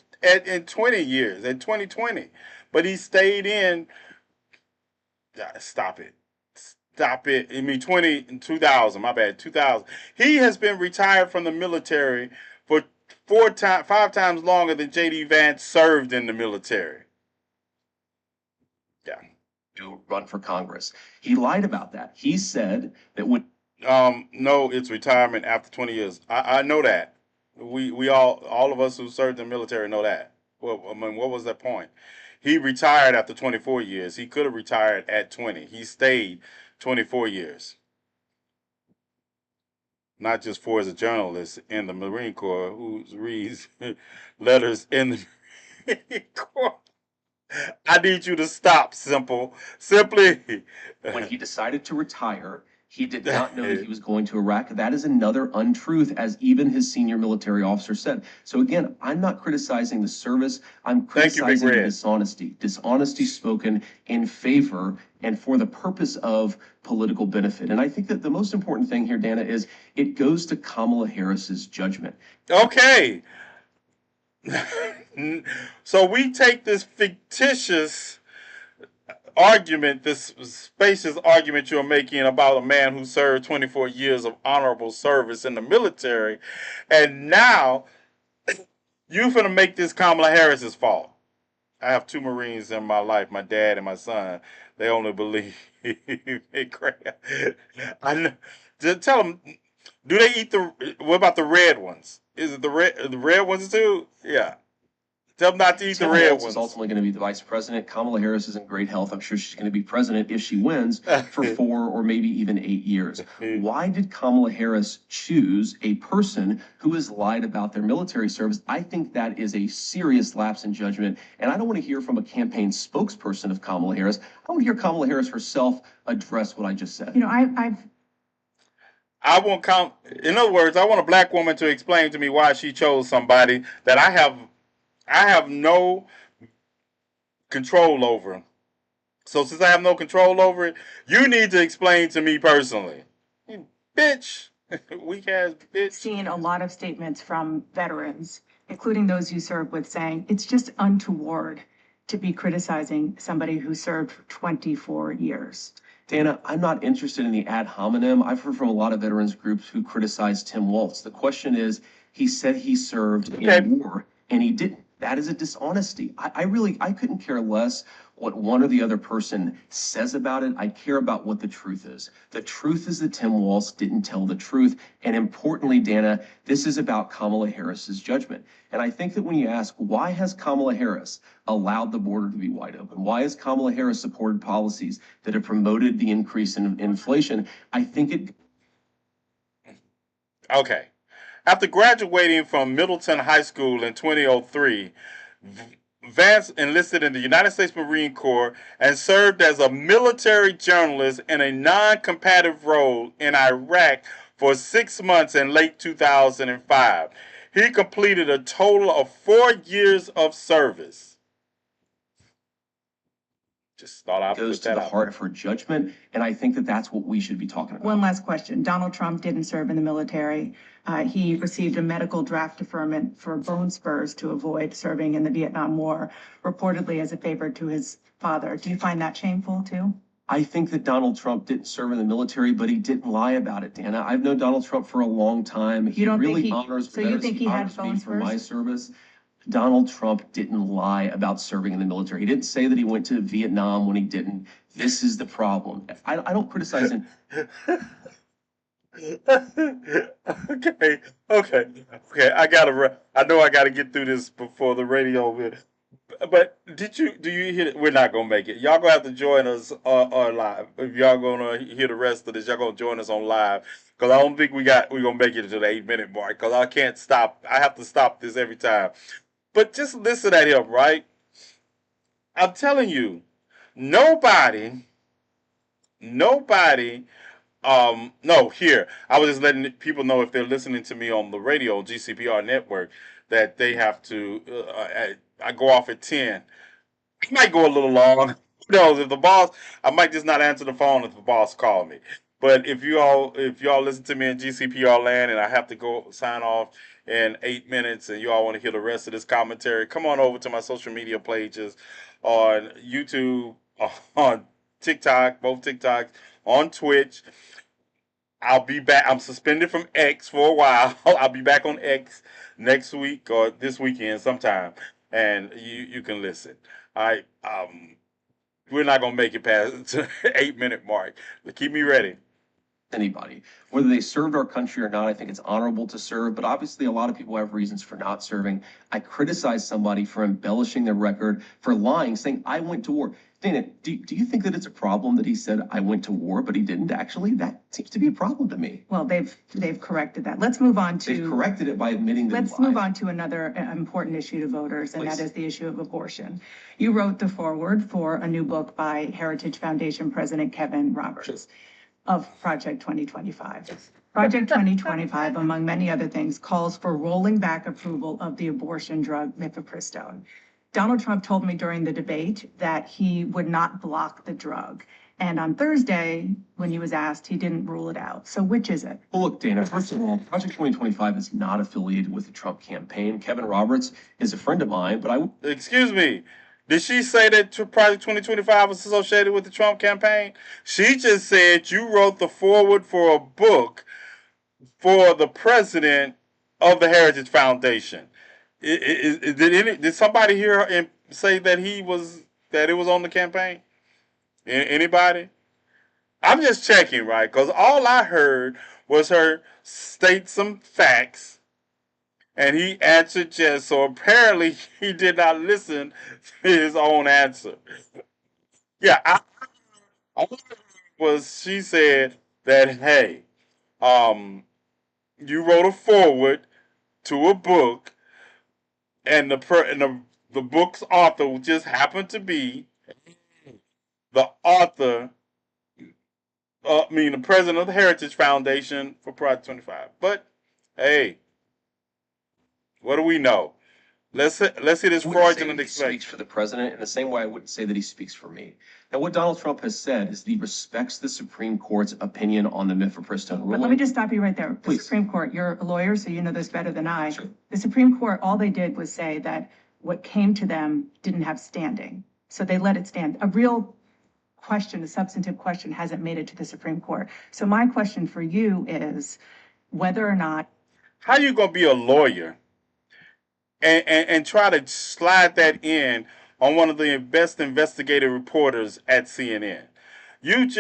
Speaker 1: in 20 years, in 2020. But he stayed in. Stop it. I mean, 2000, my bad, 2000. He has been retired from the military for 5 times longer than J.D. Vance served in the military. Yeah.
Speaker 8: To run for Congress. He lied about that. He said that when.
Speaker 1: No, it's retirement after 20 years. I know that. We all of us who served in the military know that. Well, I mean, what was that point? He retired after 24 years. He could have retired at 20. He stayed 24 years. Not just for as a journalist in the Marine Corps who reads letters in the Marine Corps. I need you to stop, Simply.
Speaker 8: When he decided to retire, he did not know that he was going to Iraq. That is another untruth, as even his senior military officer said. So again, I'm not criticizing the service. I'm criticizing the dishonesty. Dishonesty spoken in favor and for the purpose of political benefit. And I think that the most important thing here, Dana, is it goes to Kamala Harris's judgment.
Speaker 1: Okay. So we take this fictitious argument, this spacious argument you're making about a man who served 24 years of honorable service in the military, and now you're going to make this Kamala Harris's fault. I have two Marines in my life, my dad and my son. They only believe in crap. I know. Just tell them, do they eat what about the red ones? Is it the red ones too? Yeah. Tell them not to eat the red
Speaker 8: Walz
Speaker 1: ones.
Speaker 8: is ultimately going to be the vice president. Kamala Harris is in great health. I'm sure she's going to be president if she wins for 4 or maybe even 8 years. Why did Kamala Harris choose a person who has lied about their military service? I think that is a serious lapse in judgment. And I don't want to hear from a campaign spokesperson of Kamala Harris. I want to hear Kamala Harris herself address what I just said.
Speaker 7: You know,
Speaker 1: I want in other words, I want a black woman to explain to me why she chose somebody that I have no control over. So since I have no control over it, you need to explain to me personally. Bitch. Weak ass bitch.
Speaker 7: seen a lot of statements from veterans, including those you served with, saying it's just untoward to be criticizing somebody who served for 24 years.
Speaker 8: Dana, I'm not interested in the ad hominem. I've heard from a lot of veterans groups who criticize Tim Walz. The question is, he said he served in war and he didn't. That is a dishonesty. I couldn't care less what one or the other person says about it. I care about what the truth is. The truth is that Tim Walz didn't tell the truth. And importantly, Dana, this is about Kamala Harris's judgment. And I think that when you ask, why has Kamala Harris allowed the border to be wide open? Why has Kamala Harris supported policies that have promoted the increase in inflation? I think it.
Speaker 1: Okay. After graduating from Middleton High School in 2003, Vance enlisted in the United States Marine Corps and served as a military journalist in a non-combative role in Iraq for 6 months in late 2005. He completed a total of 4 years of service. Just thought I'd
Speaker 8: goes
Speaker 1: put
Speaker 8: to
Speaker 1: that
Speaker 8: the
Speaker 1: out
Speaker 8: heart
Speaker 1: there.
Speaker 8: of her judgment, and I think that that's what we should be talking about.
Speaker 7: One last question. Donald Trump didn't serve in the military. He received a medical draft deferment for bone spurs to avoid serving in the Vietnam War, reportedly as a favor to his father. Do you find that shameful too?
Speaker 8: I think that Donald Trump didn't serve in the military, but he didn't lie about it, Dana. I've known Donald Trump for a long time.
Speaker 7: You don't
Speaker 8: really
Speaker 7: think
Speaker 8: honors
Speaker 7: so you think he had
Speaker 8: honors me
Speaker 7: bone
Speaker 8: for my
Speaker 7: spurs?
Speaker 8: service. Donald Trump didn't lie about serving in the military. He didn't say that he went to Vietnam when he didn't. This is the problem. I don't criticize him.
Speaker 1: Okay. I know I gotta get through this before the radio. But do you hear it? We're not gonna make it. Y'all gonna have to join us on live. If y'all gonna hear the rest of this, y'all gonna join us on live. Cause I don't think we're gonna make it to the 8-minute mark. Cause I can't stop. I have to stop this every time. But just listen at him, right? I'm telling you, nobody, no, here. I was just letting people know if they're listening to me on the radio, GCPR network, that they have to, I go off at 10. I might go a little long. Who knows? If the boss, I might just not answer the phone if the boss called me. But if y'all listen to me in GCPR land and I have to go sign off in 8 minutes and you all want to hear the rest of this commentary, come on over to my social media pages on YouTube, on TikTok, both TikToks, on Twitch. I'll be back. I'm suspended from X for a while. I'll be back on X next week or this weekend sometime, and you can listen. All right. We're not gonna make it past the 8-minute mark. But keep me ready.
Speaker 8: Anybody, whether they served our country or not, I think it's honorable to serve, but obviously a lot of people have reasons for not serving. I criticize somebody for embellishing their record, for lying, saying I went to war. Dana, do you think that it's a problem that he said I went to war, but he didn't actually? That seems to be a problem to me.
Speaker 7: Well, they've corrected that. Let's move on to.
Speaker 8: They've corrected it by admitting that.
Speaker 7: Let's move on to another important issue to voters, and
Speaker 8: Please.
Speaker 7: that is the issue of abortion. You wrote the foreword for a new book by Heritage Foundation President Kevin Roberts of Project 2025. Project 2025, among many other things, calls for rolling back approval of the abortion drug mifepristone. Donald Trump told me during the debate that he would not block the drug. And on Thursday, when he was asked, he didn't rule it out. So which is it?
Speaker 8: Well, look, Dana, first of all, Project 2025 is not affiliated with the Trump campaign. Kevin Roberts is a friend of mine, but
Speaker 1: Excuse me. Did she say that Project 2025 was associated with the Trump campaign? She just said you wrote the foreword for a book for the president of the Heritage Foundation. Did somebody hear her and say that it was on the campaign? Anybody? I'm just checking, right? Because all I heard was her state some facts, and he answered yes. So apparently he did not listen to his own answer. Yeah, I was. She said that hey, um, you wrote a foreword to a book, and the book's author just happened to be the author. The president of the Heritage Foundation for Project 25. But hey, what do we know? Let's hear this
Speaker 8: I wouldn't say
Speaker 1: fraudulent
Speaker 8: that he speaks
Speaker 1: explanation.
Speaker 8: for the president in the same way I wouldn't say that he speaks for me. Now, what Donald Trump has said is that he respects the Supreme Court's opinion on the mifepristone
Speaker 7: But let me
Speaker 8: ruling.
Speaker 7: just stop you right there. The
Speaker 8: Please.
Speaker 7: Supreme Court, you're a lawyer, so you know this better than I.
Speaker 8: Sure.
Speaker 7: The Supreme Court, all they did was say that what came to them didn't have standing. So they let it stand. A real question, a substantive question, hasn't made it to the Supreme Court. So my question for you is whether or not.
Speaker 1: How you gonna be a lawyer and try to slide that in on one of the best investigative reporters at CNN? You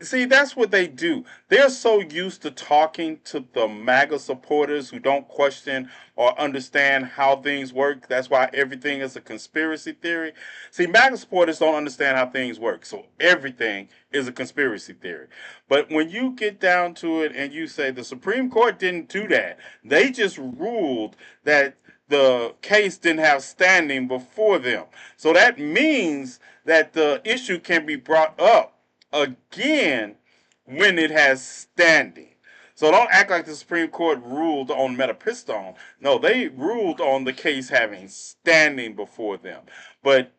Speaker 1: see, that's what they do. They're so used to talking to the MAGA supporters who don't question or understand how things work. That's why everything is a conspiracy theory. See, MAGA supporters don't understand how things work, so everything is a conspiracy theory. But when you get down to it and you say the Supreme Court didn't do that, they just ruled that the case didn't have standing before them. So that means that the issue can be brought up again when it has standing. So don't act like the Supreme Court ruled on metapristone. No, they ruled on the case having standing before them. But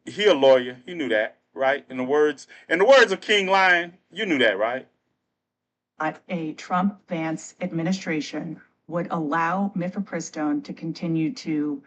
Speaker 1: he a lawyer. He knew that, right? In the words of King Lion, you knew that, right?
Speaker 7: A Trump-Vance administration would allow mifepristone to continue to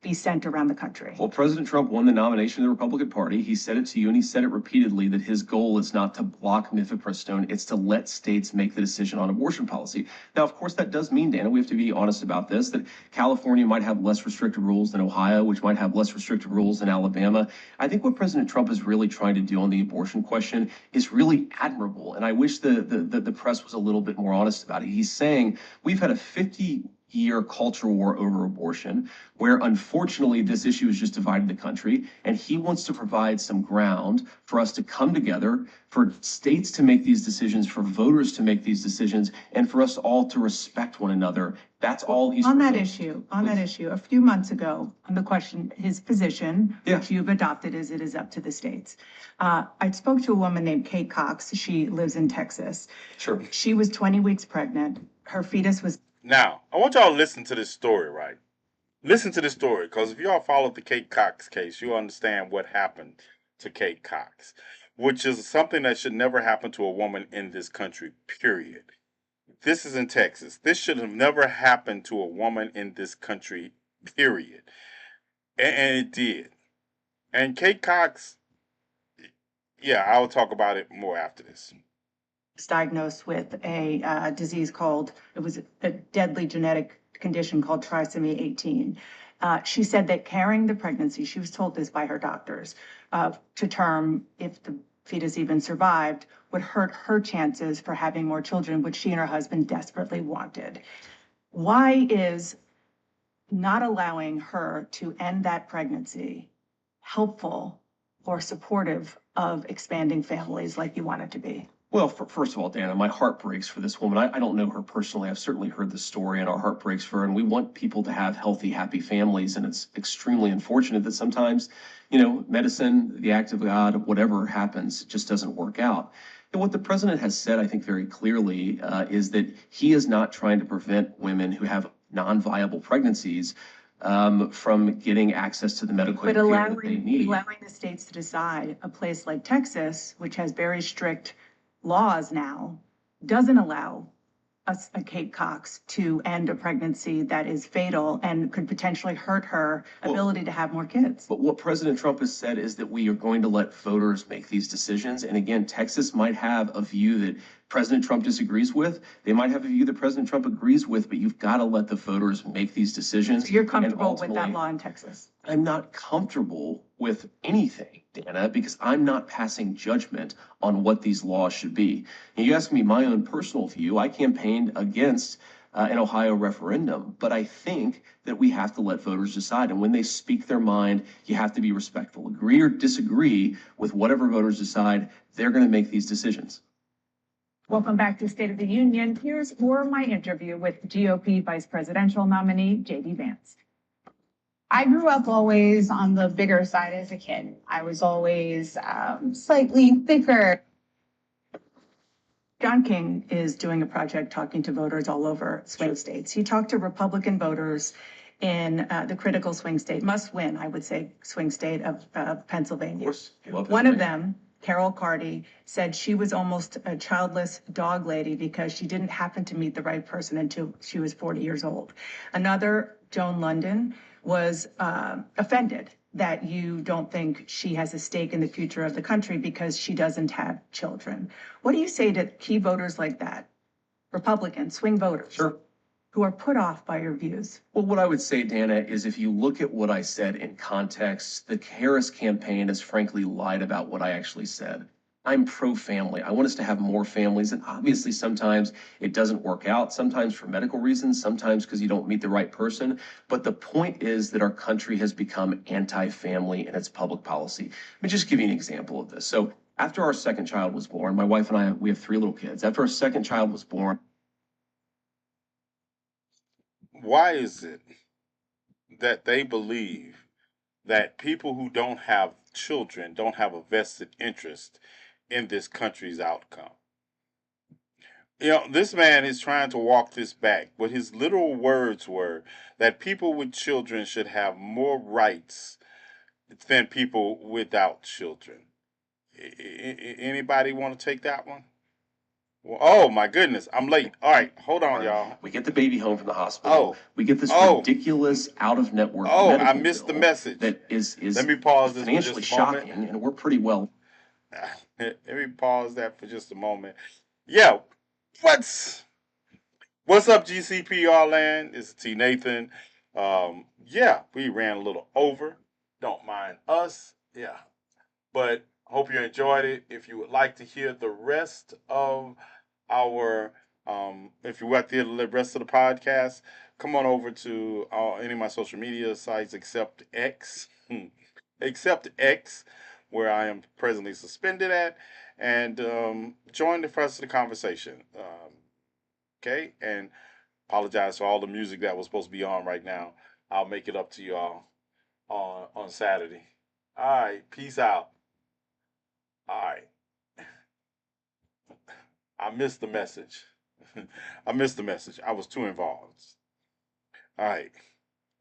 Speaker 7: be sent around the country.
Speaker 8: Well, President Trump won the nomination of the Republican Party. He said it to you, and he said it repeatedly, that his goal is not to block mifepristone, it's to let states make the decision on abortion policy. Now, of course, that does mean, Dana, we have to be honest about this, that California might have less restrictive rules than Ohio, which might have less restrictive rules than Alabama. I think what President Trump is really trying to do on the abortion question is really admirable, and I wish the press was a little bit more honest about it. He's saying we've had a 50-year culture war over abortion, where unfortunately this issue has just divided the country, and he wants to provide some ground for us to come together, for states to make these decisions, for voters to make these decisions, and for us all to respect one another. That's all he's
Speaker 7: On that
Speaker 8: proposing.
Speaker 7: issue, a few months ago, on the question, his position,
Speaker 8: Yeah.
Speaker 7: which you've adopted, is it is up to the states. I spoke to a woman named Kate Cox. She lives in Texas.
Speaker 8: Sure.
Speaker 7: She was 20 weeks pregnant. Her fetus was.
Speaker 1: Now, I want y'all to listen to this story, right? Listen to this story, because if y'all followed the Kate Cox case, you'll understand what happened to Kate Cox, which is something that should never happen to a woman in this country, period. This is in Texas. This should have never happened to a woman in this country, period. And it did. And Kate Cox, yeah, I'll talk about it more after this.
Speaker 7: Diagnosed with a disease called, it was a deadly genetic condition called trisomy 18. She said that carrying the pregnancy, she was told this by her doctors, to term, if the fetus even survived, would hurt her chances for having more children, which she and her husband desperately wanted. Why is not allowing her to end that pregnancy helpful or supportive of expanding families like you want it to be?
Speaker 8: Well, first of all, Dana, my heart breaks for this woman. I don't know her personally. I've certainly heard the story, and our heart breaks for her. And we want people to have healthy, happy families. And it's extremely unfortunate that sometimes, medicine, the act of God, whatever happens, just doesn't work out. And what the president has said, I think, very clearly, is that he is not trying to prevent women who have non-viable pregnancies from getting access to the medical care that they need.
Speaker 7: Allowing the states to decide, a place like Texas, which has very strict laws now, doesn't allow a Kate Cox to end a pregnancy that is fatal and could potentially hurt her ability to have more kids.
Speaker 8: But what President Trump has said is that we are going to let voters make these decisions. And again, Texas might have a view that President Trump disagrees with. They might have a view that President Trump agrees with, but you've got to let the voters make these decisions.
Speaker 7: So you're
Speaker 8: And
Speaker 7: comfortable with that
Speaker 8: ultimately,
Speaker 7: law in Texas?
Speaker 8: I'm not comfortable with anything, Dana, because I'm not passing judgment on what these laws should be. And you ask me my own personal view. I campaigned against an Ohio referendum, but I think that we have to let voters decide. And when they speak their mind, you have to be respectful. Agree or disagree with whatever voters decide, they're going to make these decisions.
Speaker 10: Welcome back to State of the Union. Here's more of my interview with GOP vice presidential nominee J.D. Vance.
Speaker 11: I grew up always on the bigger side as a kid. I was always slightly thicker.
Speaker 7: John King is doing a project talking to voters all over swing states. He talked to Republican voters in the critical swing state, must win, I would say, swing state of Pennsylvania. One of them, Carol Carty, said she was almost a childless dog lady because she didn't happen to meet the right person until she was 40 years old. Another, Joan London, was offended that you don't think she has a stake in the future of the country because she doesn't have children. What do you say to key voters like that, Republican swing voters?
Speaker 8: Sure.
Speaker 7: Who are put off by your views?
Speaker 8: Well, what I would say, Dana, is if you look at what I said in context, the Harris campaign has frankly lied about what I actually said. I'm pro-family. I want us to have more families, and obviously sometimes it doesn't work out, sometimes for medical reasons, sometimes because you don't meet the right person. But the point is that our country has become anti-family in its public policy. Let me just give you an example of this. So after our second child was born, my wife and I, we have 3 little kids. After our second child was born,
Speaker 1: Why is it that they believe that people who don't have children don't have a vested interest in this country's outcome? You know, this man is trying to walk this back, but his literal words were that people with children should have more rights than people without children. Anybody want to take that one? Well, oh my goodness, I'm late. All right, hold on, y'all.
Speaker 8: we get the baby home from the hospital.
Speaker 1: Oh.
Speaker 8: We get this
Speaker 1: Oh.
Speaker 8: ridiculous out-of-network
Speaker 1: Oh, I
Speaker 8: medical
Speaker 1: missed the
Speaker 8: bill
Speaker 1: message.
Speaker 8: that is
Speaker 1: Let me pause this for
Speaker 8: financially
Speaker 1: just a moment.
Speaker 8: shocking, and we're pretty well.
Speaker 1: Let me pause that for just a moment. Yeah, what's up, GCPR land? It's TNathan. Yeah, we ran a little over. Don't mind us. Yeah, but hope you enjoyed it. If you would like to hear the rest of our, if you want to hear the rest of the podcast, come on over to any of my social media sites except X. Except X, where I am presently suspended at, and join the rest of the conversation. Okay, and apologize for all the music that was supposed to be on right now. I'll make it up to you all on Saturday. All right, peace out. All right, I missed the message. I missed the message. I was too involved. All right,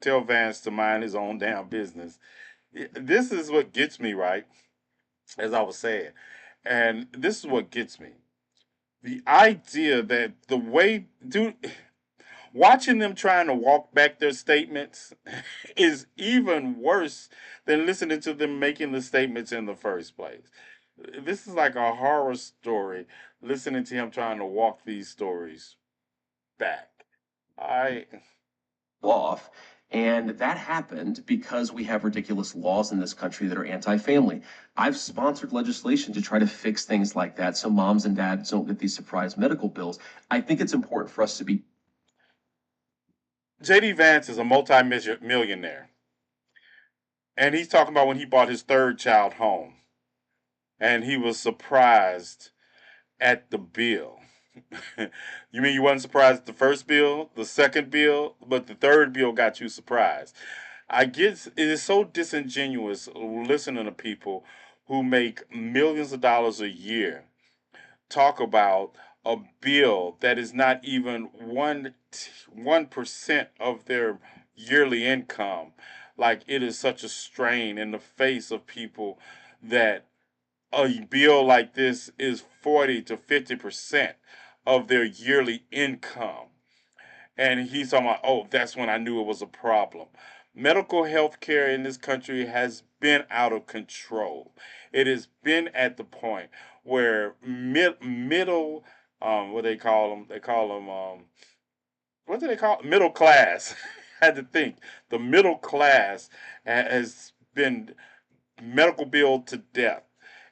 Speaker 1: tell Vance to mind his own damn business. This is what gets me, right? As I was saying. And this is what gets me. The idea that the way, dude, watching them trying to walk back their statements is even worse than listening to them making the statements in the first place. This is like a horror story, listening to him trying to walk these stories back.
Speaker 8: Off. And that happened because we have ridiculous laws in this country that are anti-family. I've sponsored legislation to try to fix things like that so moms and dads don't get these surprise medical bills. I think it's important for us to be.
Speaker 1: J.D. Vance is a multi-millionaire. And he's talking about when he bought his 3rd child home. And he was surprised at the bill. You mean you wasn't surprised at the first bill, the second bill, but the 3rd bill got you surprised? I guess it is so disingenuous listening to people who make millions of dollars a year talk about a bill that is not even 1% of their yearly income. Like it is such a strain in the face of people that a bill like this is 40 to 50% of their yearly income. And he's talking about, oh, that's when I knew it was a problem. Medical health care in this country has been out of control. It has been at the point where middle, what they call them? They call them, what do they call it? Middle class. I had to think. The middle class has been medical billed to death.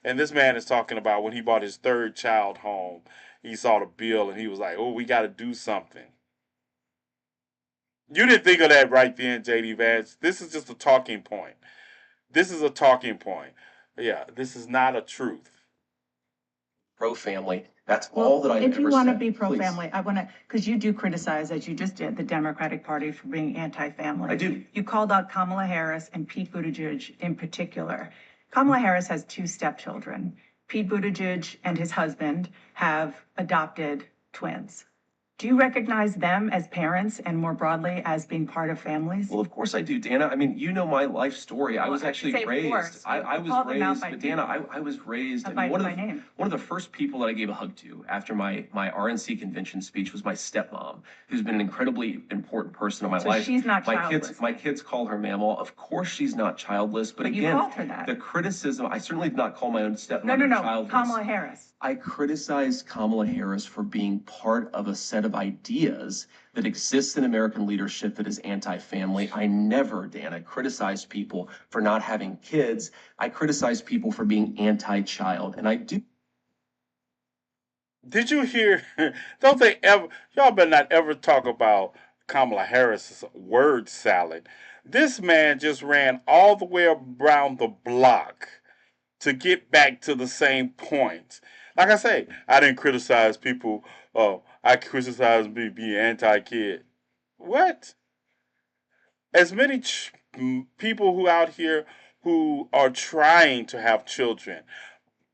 Speaker 1: And this man is talking about when he bought his third child home, he saw the bill and he was like, oh, we got to do something. You didn't think of that right then, JD Vance. This is just a talking point. This is a talking point. Yeah, this is not a truth.
Speaker 8: Pro-family. That's all that I've ever
Speaker 7: If
Speaker 8: said.
Speaker 7: you want to be
Speaker 8: Please.
Speaker 7: pro-family, I want to, because you do criticize, as you just did, the Democratic Party for being anti-family.
Speaker 8: I do.
Speaker 7: You called out Kamala Harris and Pete Buttigieg in particular. Kamala Harris has two stepchildren. Pete Buttigieg and his husband have adopted twins. Do you recognize them as parents and more broadly as being part of families?
Speaker 8: Well, of course I do, Dana. I mean, you know my life story. I
Speaker 7: Well,
Speaker 8: was
Speaker 7: I
Speaker 8: actually
Speaker 7: say of
Speaker 8: raised.
Speaker 7: course.
Speaker 8: I
Speaker 7: You
Speaker 8: was
Speaker 7: called them out
Speaker 8: raised,
Speaker 7: by
Speaker 8: but Dana,
Speaker 7: name.
Speaker 8: I was raised.
Speaker 7: By
Speaker 8: one
Speaker 7: name.
Speaker 8: of the first people that I gave a hug to after my RNC convention speech was my stepmom, who's been an incredibly important person in my
Speaker 7: So
Speaker 8: life.
Speaker 7: she's not
Speaker 8: my
Speaker 7: childless.
Speaker 8: my kids call her Mamaw. Of course she's not childless, but
Speaker 7: You
Speaker 8: again,
Speaker 7: called her that.
Speaker 8: the criticism, I certainly did not call my own stepmother
Speaker 7: No.
Speaker 8: childless.
Speaker 7: Kamala Harris.
Speaker 8: I criticized Kamala Harris for being part of a set of ideas that exists in American leadership that is anti-family. I never, Dana, criticized people for not having kids. I criticize people for being anti-child, and I do.
Speaker 1: Did you hear? Don't they ever? Y'all better not ever talk about Kamala Harris's word salad. This man just ran all the way around the block to get back to the same point. Like I say, I didn't criticize people. Oh, I criticized me being anti-kid. What? As many people who out here who are trying to have children,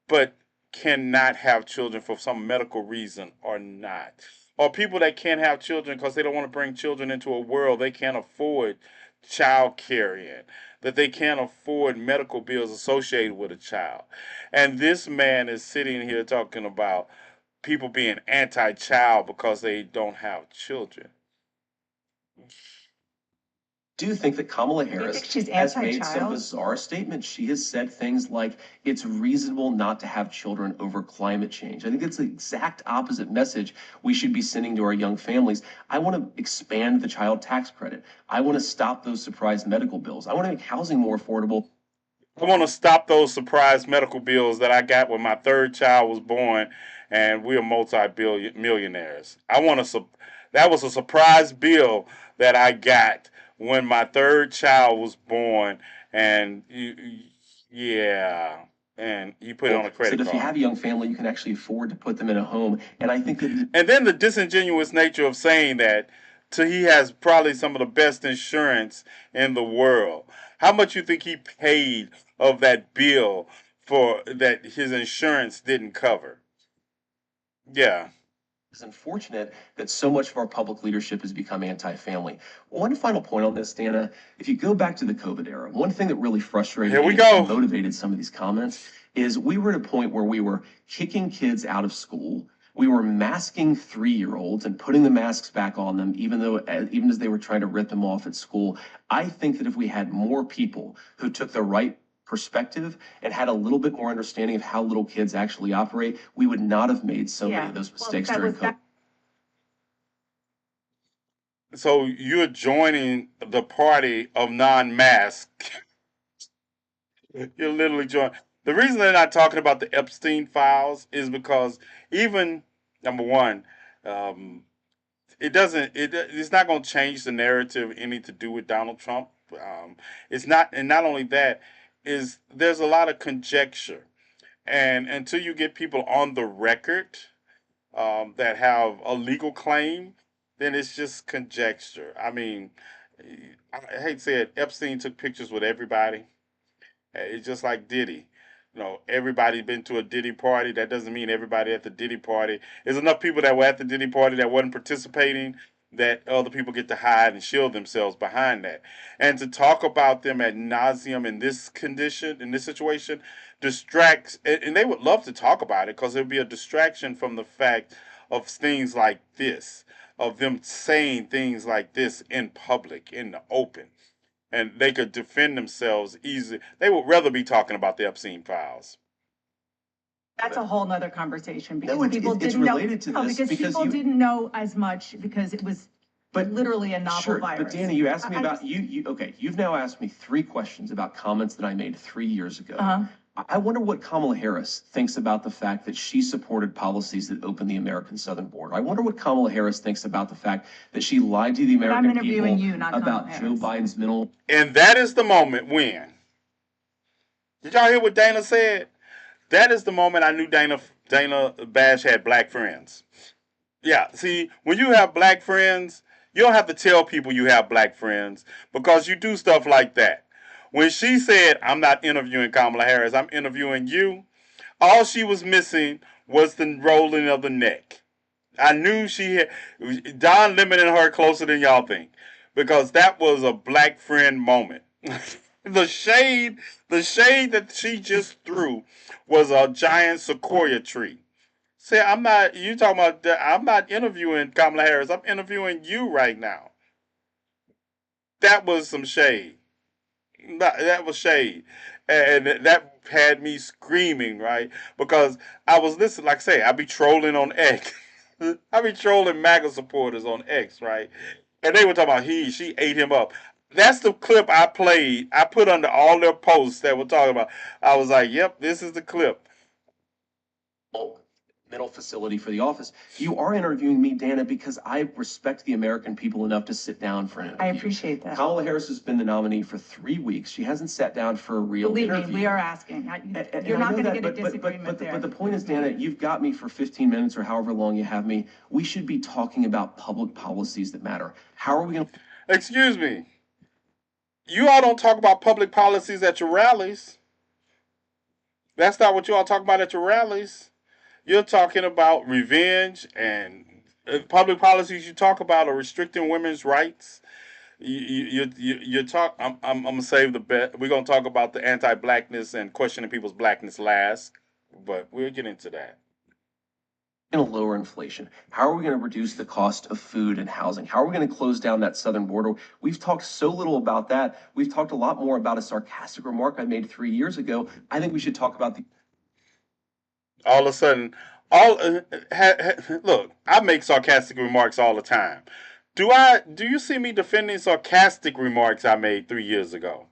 Speaker 1: but cannot have children for some medical reason or not. Or people that can't have children because they don't want to bring children into a world they can't afford child care in, that they can't afford medical bills associated with a child. And this man is sitting here talking about people being anti-child because they don't have children.
Speaker 8: Do think that Kamala
Speaker 7: You
Speaker 8: Harris
Speaker 7: think she's
Speaker 8: has made some
Speaker 7: anti-child?
Speaker 8: bizarre statements. She has said things like it's reasonable not to have children over climate change. I think it's the exact opposite message we should be sending to our young families. I want to expand the child tax credit. I want to stop those surprise medical bills. I want to make housing more affordable.
Speaker 1: I want to stop those surprise medical bills that I got when my third child was born, and we're multi-millionaires. That was a surprise bill that I got when my third child was born, and yeah, and you put it on a
Speaker 8: So
Speaker 1: credit
Speaker 8: that if you
Speaker 1: card.
Speaker 8: have a young family, you can actually afford to put them in a home. And I think that
Speaker 1: And then the disingenuous nature of saying that he has probably some of the best insurance in the world. How much you think he paid of that bill for that his insurance didn't cover? Yeah.
Speaker 8: it's unfortunate that so much of our public leadership has become anti-family. One final point on this, Dana, if you go back to the COVID era, one thing that really frustrated
Speaker 1: Here we
Speaker 8: me
Speaker 1: go.
Speaker 8: and motivated some of these comments is we were at a point where we were kicking kids out of school. We were masking 3-year-olds and putting the masks back on them, even as they were trying to rip them off at school. I think that if we had more people who took the right perspective and had a little bit more understanding of how little kids actually operate, we would not have made so many of those mistakes during COVID.
Speaker 1: So you're joining the party of non-mask. You're literally joining. The reason they're not talking about the Epstein files is because even number one, um, it's not going to change the narrative any to do with Donald Trump. It's not, and not only that, there's a lot of conjecture, and until you get people on the record that have a legal claim, then it's just conjecture. I mean, I hate to say it, Epstein took pictures with everybody. It's just like Diddy. You know, everybody been to a Diddy party. That doesn't mean everybody at the Diddy party. There's enough people that were at the Diddy party that wasn't participating that other people get to hide and shield themselves behind that. And to talk about them ad nauseum in this condition, in this situation, distracts. And they would love to talk about it because it would be a distraction from the fact of things like this, of them saying things like this in public, in the open, and they could defend themselves easily. They would rather be talking about the Epstein files.
Speaker 7: That's a whole nother conversation because
Speaker 8: No,
Speaker 7: people
Speaker 8: it's
Speaker 7: didn't know.
Speaker 8: related to
Speaker 7: No,
Speaker 8: this
Speaker 7: because people didn't know as much because it was literally a novel
Speaker 8: Sure,
Speaker 7: virus.
Speaker 8: but Danny, you asked me
Speaker 7: I
Speaker 8: about,
Speaker 7: just-
Speaker 8: okay, you've now asked me 3 questions about comments that I made 3 years ago.
Speaker 7: Uh-huh.
Speaker 8: I wonder what Kamala Harris thinks about the fact that she supported policies that opened the American southern border. I wonder what Kamala Harris thinks about the fact that she lied to the
Speaker 7: But I'm
Speaker 8: American
Speaker 7: interviewing
Speaker 8: people
Speaker 7: you, not
Speaker 8: about
Speaker 7: Kamala
Speaker 8: Joe
Speaker 7: Harris.
Speaker 8: Biden's mental.
Speaker 1: And that is the moment when. Did y'all hear what Dana said? That is the moment I knew Dana Bash had black friends. Yeah, see, when you have black friends, you don't have to tell people you have black friends because you do stuff like that. When she said, I'm not interviewing Kamala Harris, I'm interviewing you, all she was missing was the rolling of the neck. I knew she had Don Lemon and her closer than y'all think because that was a black friend moment. the shade, the shade that she just threw was a giant sequoia tree. Say, I'm not. You talking about? I'm not interviewing Kamala Harris. I'm interviewing you right now. That was some shade. That was shade, and that had me screaming, right? Because I was listening. Like I say, I be trolling on X. I be trolling MAGA supporters on X, right? And they were talking about she ate him up. That's the clip I played. I put under all their posts that were talking about. I was like, yep, this is the clip.
Speaker 8: Mental facility for the office. You are interviewing me, Dana, because I respect the American people enough to sit down for an interview.
Speaker 7: I appreciate that.
Speaker 8: Kamala Harris has been the nominee for 3 weeks. She hasn't sat down for a real
Speaker 7: Believe
Speaker 8: interview.
Speaker 7: me, we are asking. You're not going to get a disagreement there.
Speaker 8: But the point is, Dana, you've got me for 15 minutes or however long you have me. We should be talking about public policies that matter. How are we going to...
Speaker 1: Excuse me. You all don't talk about public policies at your rallies. That's not what you all talk about at your rallies. You're talking about revenge and public policies you talk about are restricting women's rights. You talk. I'm gonna save the bet. We're gonna talk about the anti-blackness and questioning people's blackness last, but we'll get into that.
Speaker 8: going to lower inflation? How are we going to reduce the cost of food and housing? How are we going to close down that southern border? We've talked so little about that. We've talked a lot more about a sarcastic remark I made 3 years ago. I think we should talk about the...
Speaker 1: All of a sudden, look, I make sarcastic remarks all the time. Do you see me defending sarcastic remarks I made 3 years ago?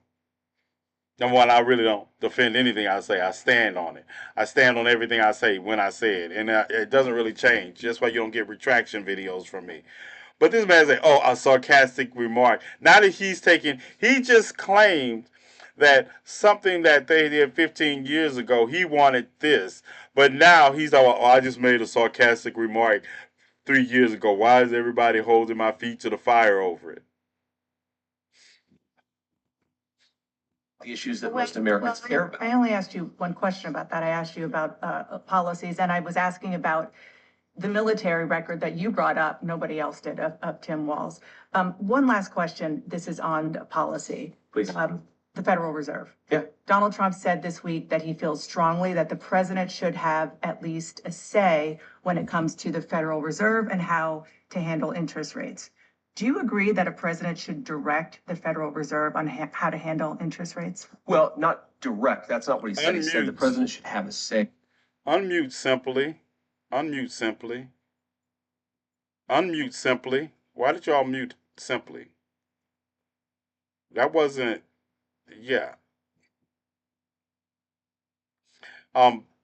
Speaker 1: Number one, I really don't defend anything I say. I stand on it. I stand on everything I say when I say it. And it doesn't really change. That's why you don't get retraction videos from me. But this man say, oh, a sarcastic remark. Now that he just claimed that something that they did 15 years ago, he wanted this. But now he's like, oh, I just made a sarcastic remark 3 years ago. Why is everybody holding my feet to the fire over it?
Speaker 8: The issues that most Americans care about.
Speaker 7: I only asked you one question about that. I asked you about policies, and I was asking about the military record that you brought up. Nobody else did of Tim Walz. One last question. This is on policy.
Speaker 8: Please.
Speaker 7: The Federal Reserve.
Speaker 8: Yeah.
Speaker 7: Donald Trump said this week that he feels strongly that the president should have at least a say when it comes to the Federal Reserve and how to handle interest rates. Do you agree that a president should direct the Federal Reserve on how to handle interest rates?
Speaker 8: Well, not direct. That's not what he said. He said the president should have a say.
Speaker 1: Unmute simply. Unmute simply. Unmute simply. Why did y'all mute simply? That wasn't, yeah.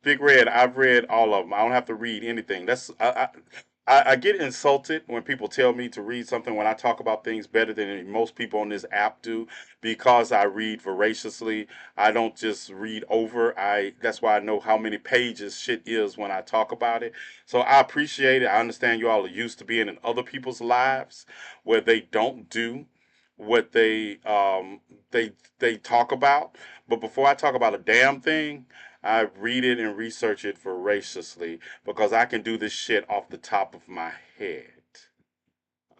Speaker 1: Big Red, I've read all of them. I don't have to read anything. I get insulted when people tell me to read something when I talk about things better than most people on this app do because I read voraciously. I don't just read over. That's why I know how many pages shit is when I talk about it. So I appreciate it. I understand you all are used to being in other people's lives where they don't do what they talk about. But before I talk about a damn thing, I read it and research it voraciously because I can do this shit off the top of my head.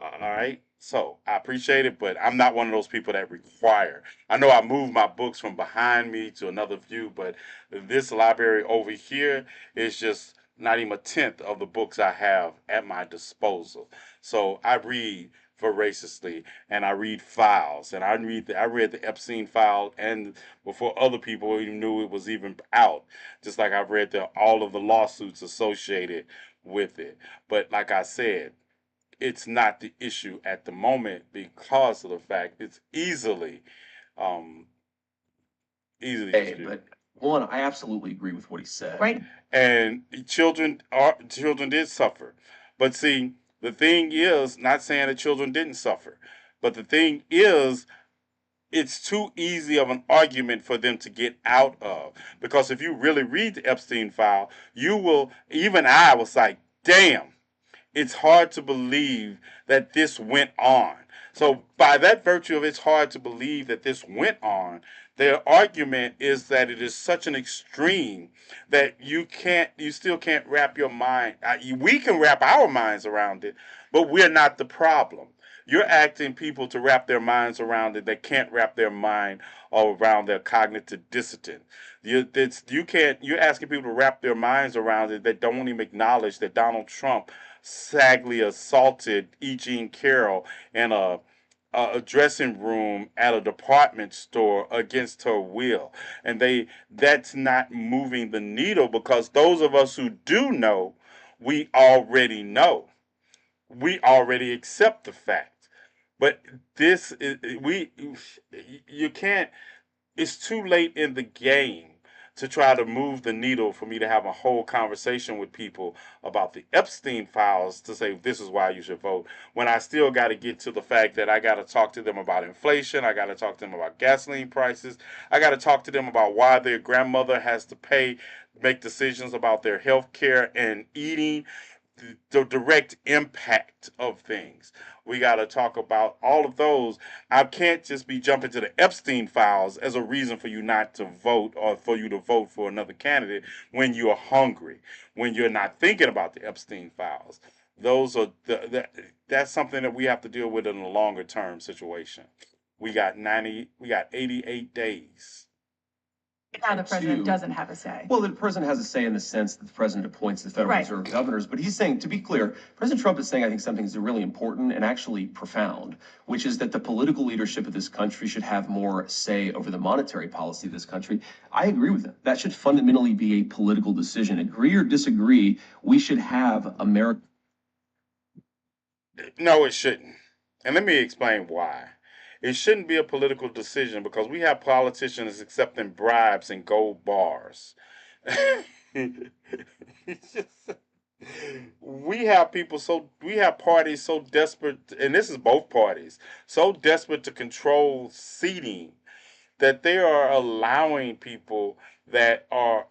Speaker 1: All right? So I appreciate it, but I'm not one of those people that require. I know I moved my books from behind me to another view, but this library over here is just not even a tenth of the books I have at my disposal. So I read voraciously, and I read files, and I read the Epstein file, and before other people even knew it was even out. Just like I've read all of the lawsuits associated with it. But like I said, it's not the issue at the moment because of the fact it's um, easily
Speaker 8: Hey,
Speaker 1: to do.
Speaker 8: but one, I absolutely agree with what he said.
Speaker 7: Right.
Speaker 1: And children did suffer. But see, the thing is, not saying that children didn't suffer, but the thing is, it's too easy of an argument for them to get out of. Because if you really read the Epstein file, you will, even I was like, damn, it's hard to believe that this went on. So, by that virtue of it's hard to believe that this went on, their argument is that it is such an extreme that you still can't wrap your mind. We can wrap our minds around it, but we're not the problem. You're asking people to wrap their minds around it that can't wrap their mind around their cognitive dissonance. You're asking people to wrap their minds around it that don't even acknowledge that Donald Trump sadly assaulted E. Jean Carroll in a dressing room at a department store against her will. And that's not moving the needle because those of us who do know, we already know. We already accept the fact. But this is you can't it's too late in the game to try to move the needle for me to have a whole conversation with people about the Epstein files to say this is why you should vote. When I still got to get to the fact that I got to talk to them about inflation, I got to talk to them about gasoline prices, I got to talk to them about why their grandmother has to make decisions about their health care and eating, the direct impact of things. We got to talk about all of those. I can't just be jumping to the Epstein files as a reason for you not to vote or for you to vote for another candidate when you're hungry, when you're not thinking about the Epstein files. Those are that's something that we have to deal with in a longer term situation. We got 88 days.
Speaker 7: Now the president
Speaker 8: Two,
Speaker 7: doesn't have a say.
Speaker 8: Well, the president has a say in the sense that the president appoints the Federal
Speaker 7: Right.
Speaker 8: Reserve governors, but he's saying, to be clear, President Trump is saying, I think, something that's really important and actually profound, which is that the political leadership of this country should have more say over the monetary policy of this country. I agree with him. That should fundamentally be a political decision. Agree or disagree, we should have America.
Speaker 1: No, it shouldn't. And let me explain why. It shouldn't be a political decision because we have politicians accepting bribes and gold bars. We have parties so desperate, and this is both parties, so desperate to control seating that they are allowing people that are.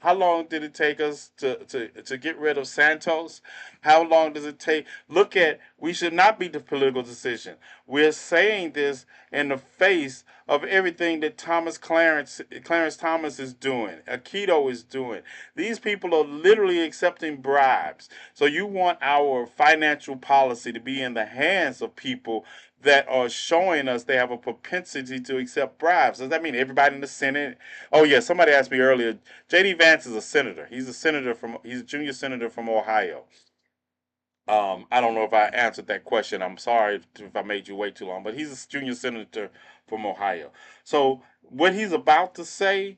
Speaker 1: How long did it take us to get rid of Santos? How long does it take? Look at, we should not be the political decision. We're saying this in the face of everything that Clarence Thomas is doing, Akito is doing. These people are literally accepting bribes. So you want our financial policy to be in the hands of people that are showing us they have a propensity to accept bribes. Does that mean everybody in the Senate? Oh yeah, somebody asked me earlier. J.D. Vance is a senator. He's a junior senator from Ohio. I don't know if I answered that question. I'm sorry if I made you wait too long, but he's a junior senator from Ohio. So what he's about to say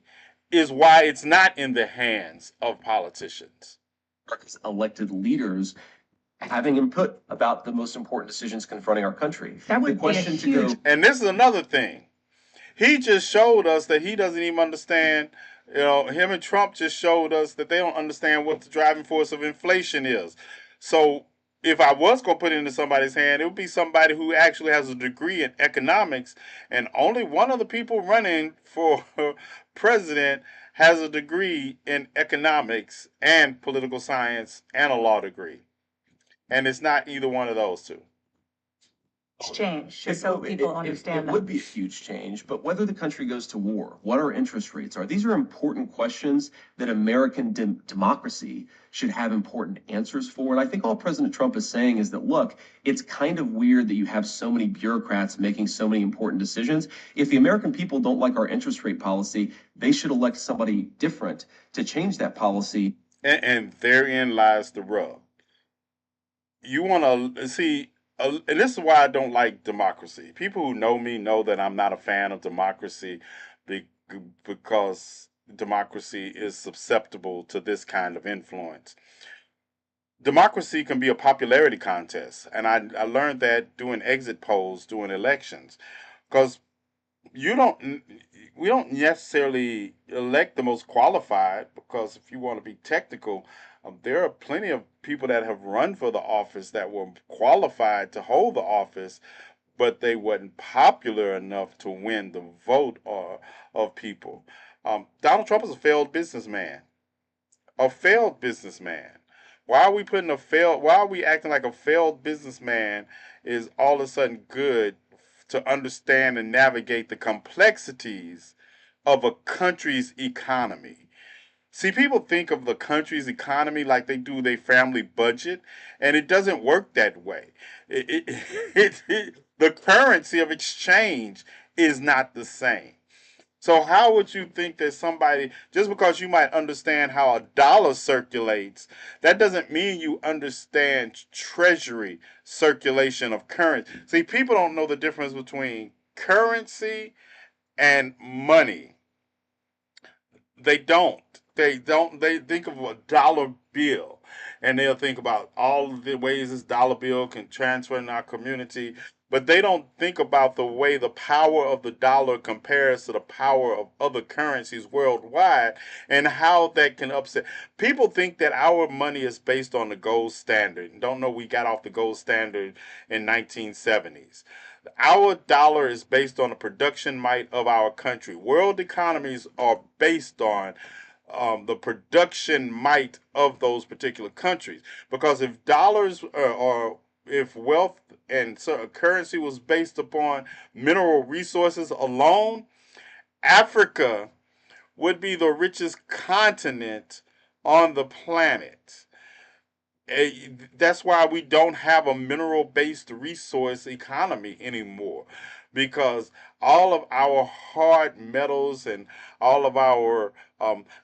Speaker 1: is why it's not in the hands of politicians.
Speaker 8: Elected leaders having input about the most important decisions confronting our country.
Speaker 7: That would
Speaker 8: The
Speaker 7: be a
Speaker 8: question to
Speaker 7: huge.
Speaker 8: go,
Speaker 1: And this is another thing. He just showed us that he doesn't even understand. Him and Trump just showed us that they don't understand what the driving force of inflation is. So if I was going to put it into somebody's hand, it would be somebody who actually has a degree in economics. And only one of the people running for president has a degree in economics and political science and a law degree. And it's not either one of those two.
Speaker 7: Change, just so people understand
Speaker 8: it
Speaker 7: that.
Speaker 8: would be a huge change, but whether the country goes to war, what our interest rates are, these are important questions that American democracy should have important answers for. And I think all President Trump is saying is that, look, it's kind of weird that you have so many bureaucrats making so many important decisions. If the American people don't like our interest rate policy, they should elect somebody different to change that policy.
Speaker 1: And therein lies the rub. You want to see, and this is why I don't like democracy. People who know me know that I'm not a fan of democracy be, because democracy is susceptible to this kind of influence. Democracy can be a popularity contest, and I learned that doing exit polls, doing elections, because you don't we don't necessarily elect the most qualified, because if you want to be technical, there are plenty of people that have run for the office that were qualified to hold the office, but they wasn't popular enough to win the vote of people. Donald Trump is a failed businessman. A failed businessman. Why are we putting a failed? Why are we acting like a failed businessman is all of a sudden good to understand and navigate the complexities of a country's economy? See, people think of the country's economy like they do their family budget, and it doesn't work that way. The currency of exchange is not the same. So how would you think that somebody, just because you might understand how a dollar circulates, that doesn't mean you understand treasury circulation of currency. See, people don't know the difference between currency and money. They don't. They don't. They think of a dollar bill, and they'll think about all of the ways this dollar bill can transfer in our community. But they don't think about the way the power of the dollar compares to the power of other currencies worldwide, and how that can upset. People think that our money is based on the gold standard, and don't know we got off the gold standard in 1970s. Our dollar is based on the production might of our country. World economies are based on the production might of those particular countries. Because if dollars or if wealth and currency was based upon mineral resources alone, Africa would be the richest continent on the planet. That's why we don't have a mineral based resource economy anymore, because all of our hard metals and all of our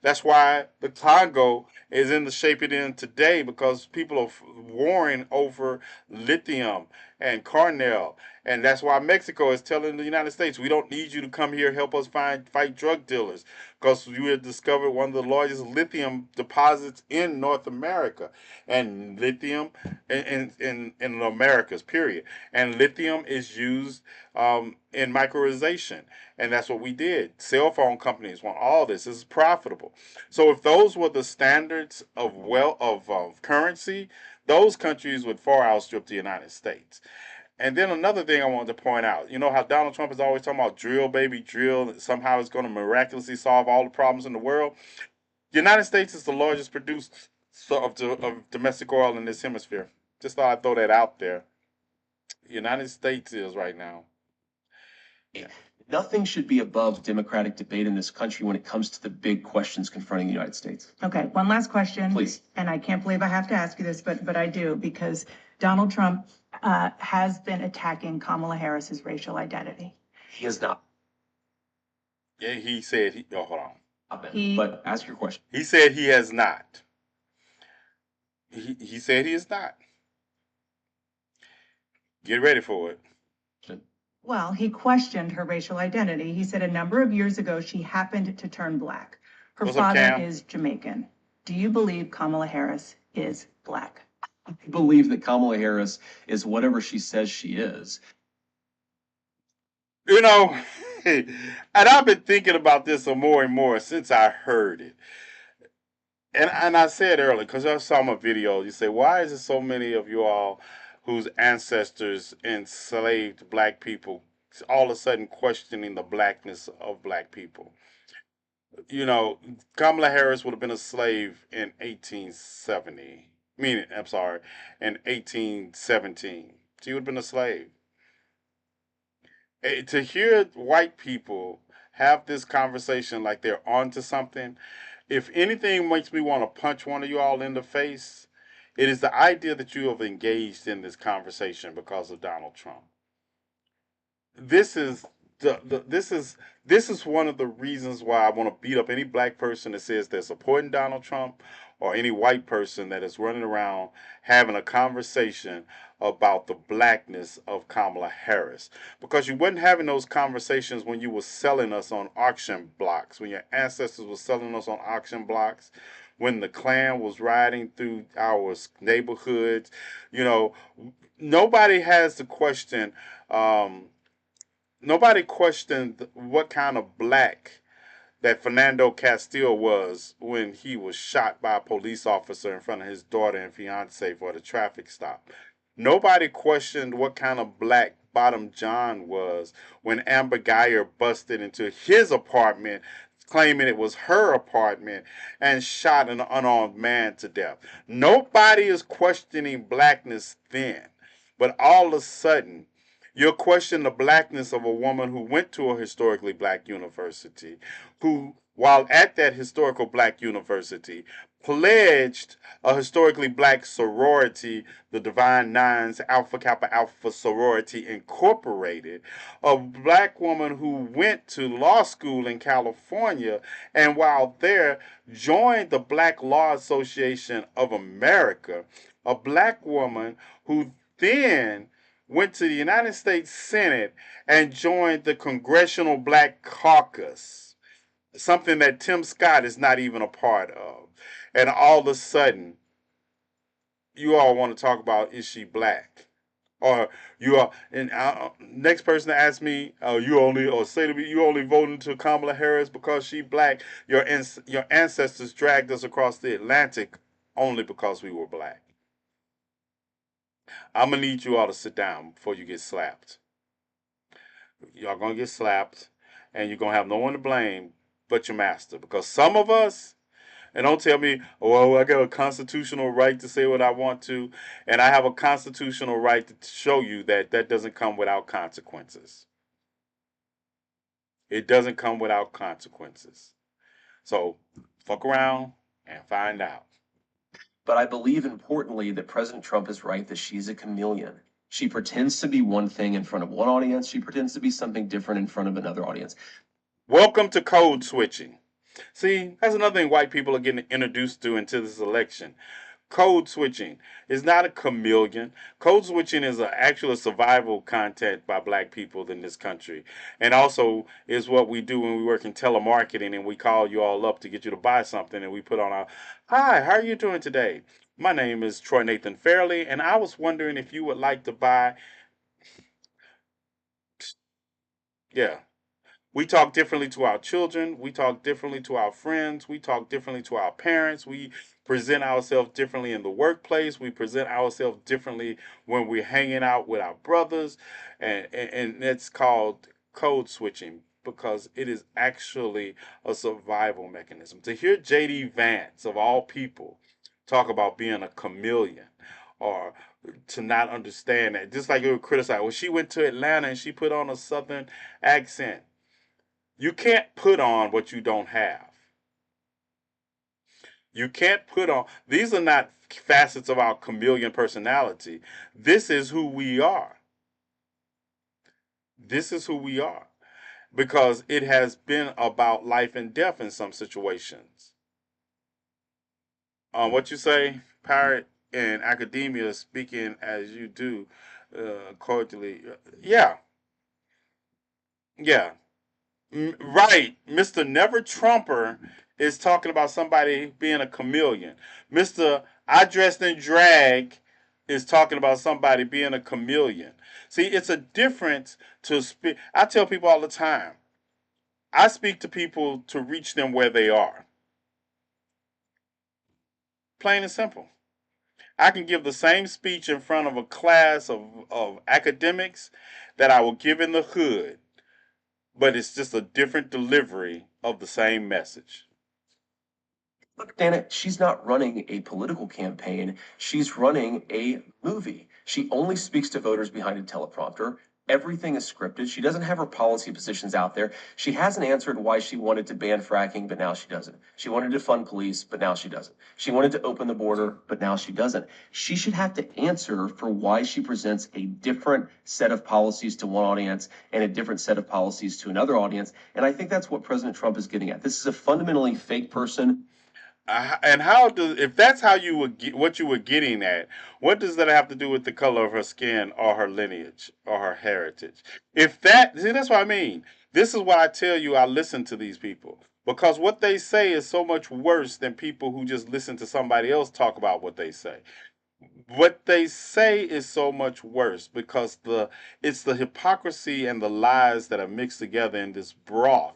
Speaker 1: that's why the Congo is in the shape it in today, because people are warring over lithium and carnel. And that's why Mexico is telling the United States, we don't need you to come here help us fight drug dealers, because you have discovered one of the largest lithium deposits in North America, and lithium in the Americas, period. And lithium is used in microization, and that's what we did. Cell phone companies want all this. This is profitable. So if those were the standards of of currency, those countries would far outstrip the United States. And then another thing I wanted to point out, you know how Donald Trump is always talking about drill, baby, drill, that somehow it's going to miraculously solve all the problems in the world. The United States is the largest producer of domestic oil in this hemisphere. Just thought I'd throw that out there. The United States is right now.
Speaker 8: Nothing should be above democratic debate in this country when it comes to the big questions confronting the United States.
Speaker 7: Okay, one last question.
Speaker 8: Please.
Speaker 7: And I can't believe I have to ask you this, but I do, because Donald Trump has been attacking Kamala Harris's racial identity.
Speaker 8: He has not.
Speaker 1: Yeah, he said he. Oh, hold on.
Speaker 8: But ask your question.
Speaker 1: He said he has not. He said he is not. Get ready for it.
Speaker 7: Well, he questioned her racial identity. He said a number of years ago she happened to turn black. Her
Speaker 1: What's up,
Speaker 7: father
Speaker 1: Cam?
Speaker 7: is Jamaican. Do you believe Kamala Harris is black?
Speaker 8: I believe that Kamala Harris is whatever she says she is.
Speaker 1: You know, and I've been thinking about this more and more since I heard it. And I said earlier, because I saw my video, you say, why is it so many of you all whose ancestors enslaved black people all of a sudden questioning the blackness of black people? You know, Kamala Harris would have been a slave in 1870. Meaning, I'm sorry, in 1817. She would have been a slave. To hear white people have this conversation like they're onto something, if anything makes me want to punch one of you all in the face, it is the idea that you have engaged in this conversation because of Donald Trump. This is this is one of the reasons why I want to beat up any black person that says they're supporting Donald Trump or any white person that is running around having a conversation about the blackness of Kamala Harris. Because you wasn't having those conversations when you were selling us on auction blocks, when your ancestors were selling us on auction blocks, when the Klan was riding through our neighborhoods. You know, nobody has to question, nobody questioned what kind of black that Fernando Castile was when he was shot by a police officer in front of his daughter and fiance for the traffic stop. Nobody questioned what kind of black Bottom John was when Amber Geyer busted into his apartment claiming it was her apartment and shot an unarmed man to death. Nobody is questioning blackness then. But all of a sudden, you'll question the blackness of a woman who went to a historically black university, who, while at that historical black university, pledged a historically black sorority, the Divine Nines Alpha Kappa Alpha Sorority Incorporated, a black woman who went to law school in California and while there joined the Black Law Association of America, a black woman who then went to the United States Senate and joined the Congressional Black Caucus, something that Tim Scott is not even a part of. And all of a sudden, you all want to talk about, is she black? Or you are, and next person to ask me, you only, or say to me, you only voting to Kamala Harris because she black. Your ancestors dragged us across the Atlantic only because we were black. I'm gonna need you all to sit down before you get slapped. Y'all gonna get slapped, and you're gonna have no one to blame but your master. Because some of us, and don't tell me, oh, well, I got a constitutional right to say what I want to, and I have a constitutional right to show you that that doesn't come without consequences. It doesn't come without consequences. So fuck around and find out.
Speaker 8: But I believe importantly that President Trump is right that she's a chameleon. She pretends to be one thing in front of one audience. She pretends to be something different in front of another audience.
Speaker 1: Welcome to code switching. See, that's another thing white people are getting introduced to into this election. Code switching is not a chameleon. Code switching is an actual survival content by black people in this country. And also is what we do when we work in telemarketing and we call you all up to get you to buy something and we put on our, hi, how are you doing today? My name is TNathan Fairley and I was wondering if you would like to buy, yeah. We talk differently to our children. We talk differently to our friends. We talk differently to our parents. We present ourselves differently in the workplace. We present ourselves differently when we're hanging out with our brothers. And it's called code switching because it is actually a survival mechanism. To hear J.D. Vance, of all people, talk about being a chameleon or to not understand that, just like you would criticize, when she went to Atlanta and she put on a southern accent, you can't put on what you don't have. You can't put on, these are not facets of our chameleon personality. This is who we are. This is who we are. Because it has been about life and death in some situations. What you say, Pirate, in academia, speaking as you do, cordially. Yeah. Yeah. Right. Mr. Never Trumper is talking about somebody being a chameleon. Mr. I dressed in drag is talking about somebody being a chameleon. See, it's a difference to speak. I tell people all the time, I speak to people to reach them where they are. Plain and simple. I can give the same speech in front of a class of academics that I will give in the hood, but it's just a different delivery of the same message.
Speaker 8: Look, Dana, she's not running a political campaign. She's running a movie. She only speaks to voters behind a teleprompter. Everything is scripted. She doesn't have her policy positions out there. She hasn't answered why she wanted to ban fracking, but now she doesn't. She wanted to fund police, but now she doesn't. She wanted to open the border, but now she doesn't. She should have to answer for why she presents a different set of policies to one audience and a different set of policies to another audience. And I think that's what President Trump is getting at. This is a fundamentally fake person.
Speaker 1: And how does, if that's how you would get what you were getting at, what does that have to do with the color of her skin or her lineage or her heritage? If that, see, that's what I mean. This is why I tell you I listen to these people, because what they say is so much worse than people who just listen to somebody else talk about what they say. What they say is so much worse because it's the hypocrisy and the lies that are mixed together in this broth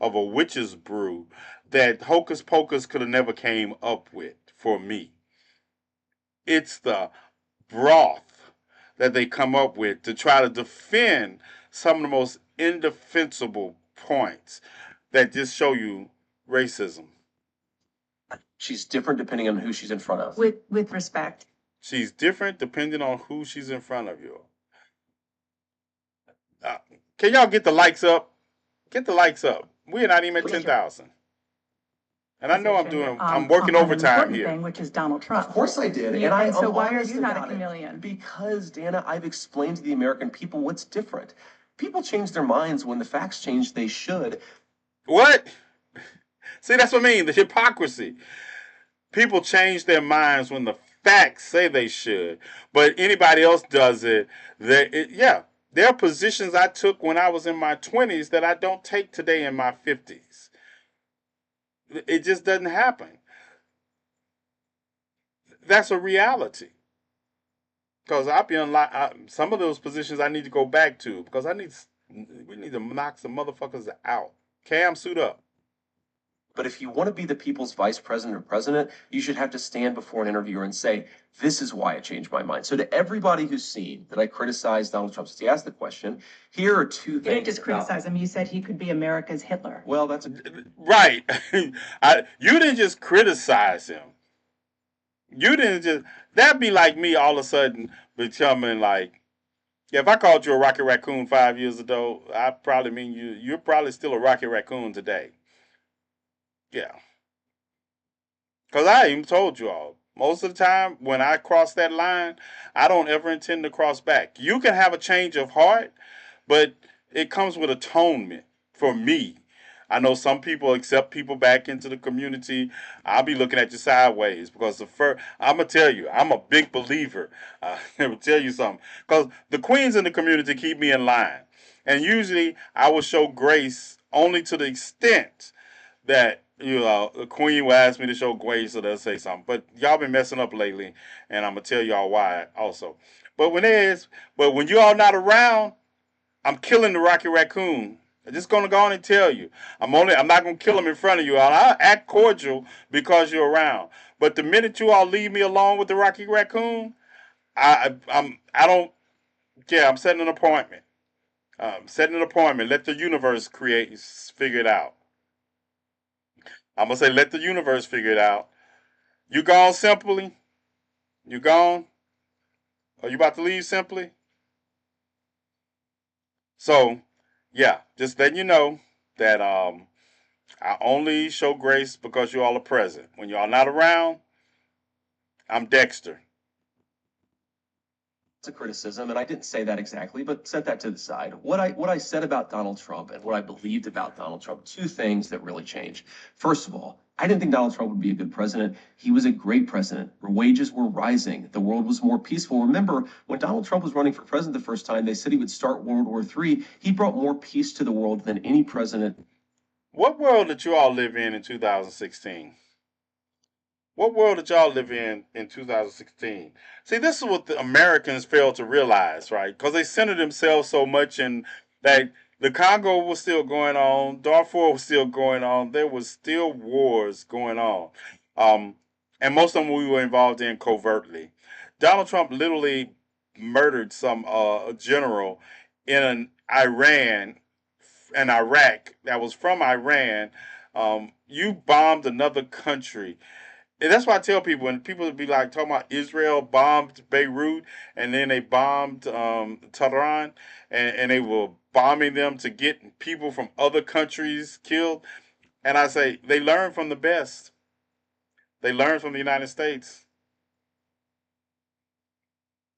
Speaker 1: of a witch's brew that Hocus Pocus could have never came up with for me. It's the broth that they come up with to try to defend some of the most indefensible points that just show you racism.
Speaker 8: She's different depending on who she's in front of.
Speaker 7: With respect.
Speaker 1: She's different depending on who she's in front of you. Can y'all get the likes up? Get the likes up. We're not even at 10,000. And I know I'm working overtime here.
Speaker 7: Thing, which is Donald Trump.
Speaker 8: Of course I did.
Speaker 7: And so why are you not a chameleon?
Speaker 8: Because, Dana, I've explained to the American people what's different. People change their minds when the facts change. They should.
Speaker 1: What? See, that's what I mean. The hypocrisy. People change their minds when the facts say they should, but anybody else does it. Yeah, there are positions I took when I was in my 20s that I don't take today in my 50s. It just doesn't happen. That's a reality. Because I'll be some of those positions I need to go back to because we need to knock some motherfuckers out. Cam, suit up.
Speaker 8: But if you want to be the people's vice president or president, you should have to stand before an interviewer and say, this is why I changed my mind. So to everybody who's seen that I criticized Donald Trump since he asked the question, here are two things.
Speaker 7: You didn't just criticize him. You said he could be America's Hitler.
Speaker 8: Well, that's
Speaker 1: right. You didn't just criticize him. You didn't just, that'd be like me all of a sudden becoming like, if I called you a Rocket Raccoon 5 years ago, I probably mean you're probably still a Rocket Raccoon today. Yeah. Because I even told you all, most of the time when I cross that line, I don't ever intend to cross back. You can have a change of heart, but it comes with atonement for me. I know some people accept people back into the community. I'll be looking at you sideways because I'm going to tell you, I'm a big believer. I'm going to tell you something. Because the queens in the community keep me in line. And usually I will show grace only to the extent that the queen will ask me to show grace or they'll say something. But y'all been messing up lately, and I'm gonna tell y'all why also. But when you all not around, I'm killing the Rocky Raccoon. I'm just gonna go on and tell you. I'm not gonna kill him in front of you all. I'll act cordial because you're around. But the minute you all leave me alone with the Rocky Raccoon, I'm setting an appointment. Let the universe figure it out. I'm going to say, let the universe figure it out. You gone simply? You gone? Are you about to leave simply? So, yeah, just letting you know that I only show grace because you all are present. When you all not around, I'm Dexter.
Speaker 8: It's a criticism, and I didn't say that exactly, but set that to the side. What I said about Donald Trump and what I believed about Donald Trump, two things that really changed. First of all, I didn't think Donald Trump would be a good president. He was a great president. Wages were rising. The world was more peaceful. Remember, when Donald Trump was running for president the first time, they said he would start World War III. He brought more peace to the world than any president.
Speaker 1: What world did you all live in 2016? What world did y'all live in 2016? See, this is what the Americans fail to realize, right? Because they centered themselves so much in that the Congo was still going on, Darfur was still going on, there was still wars going on. And most of them we were involved in covertly. Donald Trump literally murdered some general in an Iraq that was from Iran. You bombed another country. And that's why I tell people when people be like talking about Israel bombed Beirut and then they bombed Tehran and they were bombing them to get people from other countries killed. And I say they learn from the best. They learn from the United States.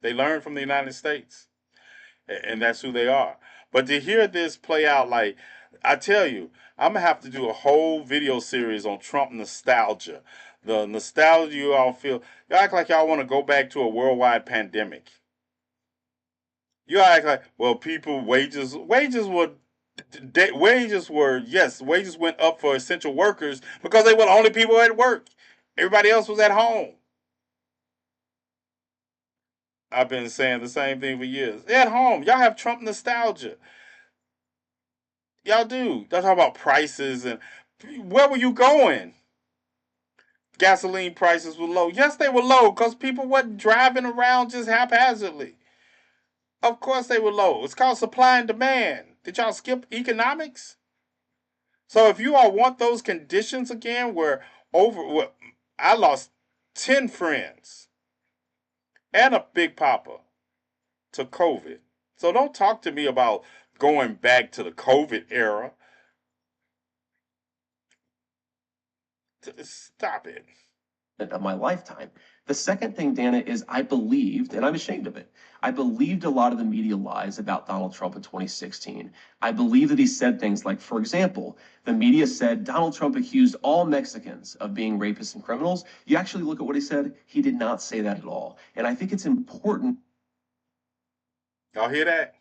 Speaker 1: They learn from the United States. And that's who they are. But to hear this play out like I tell you, I'm gonna have to do a whole video series on Trump nostalgia. The nostalgia you all feel. You act like y'all want to go back to a worldwide pandemic. You act like, well, people wages went up for essential workers because they were the only people at work. Everybody else was at home. I've been saying the same thing for years. They're at home. Y'all have Trump nostalgia. Y'all do. Y'all talk about prices and where were you going? Gasoline prices were low. Yes, they were low because people weren't driving around just haphazardly. Of course they were low. It's called supply and demand. Did y'all skip economics? So if you all want those conditions again where I lost 10 friends and a big papa to COVID. So don't talk to me about going back to the COVID era. Stop it.
Speaker 8: Of my lifetime. The second thing, Dana, is I believed, and I'm ashamed of it, I believed a lot of the media lies about Donald Trump in 2016. I believe that he said things like, for example, the media said Donald Trump accused all Mexicans of being rapists and criminals. You actually look at what he said, he did not say that at all. And I think it's important.
Speaker 1: Y'all hear that?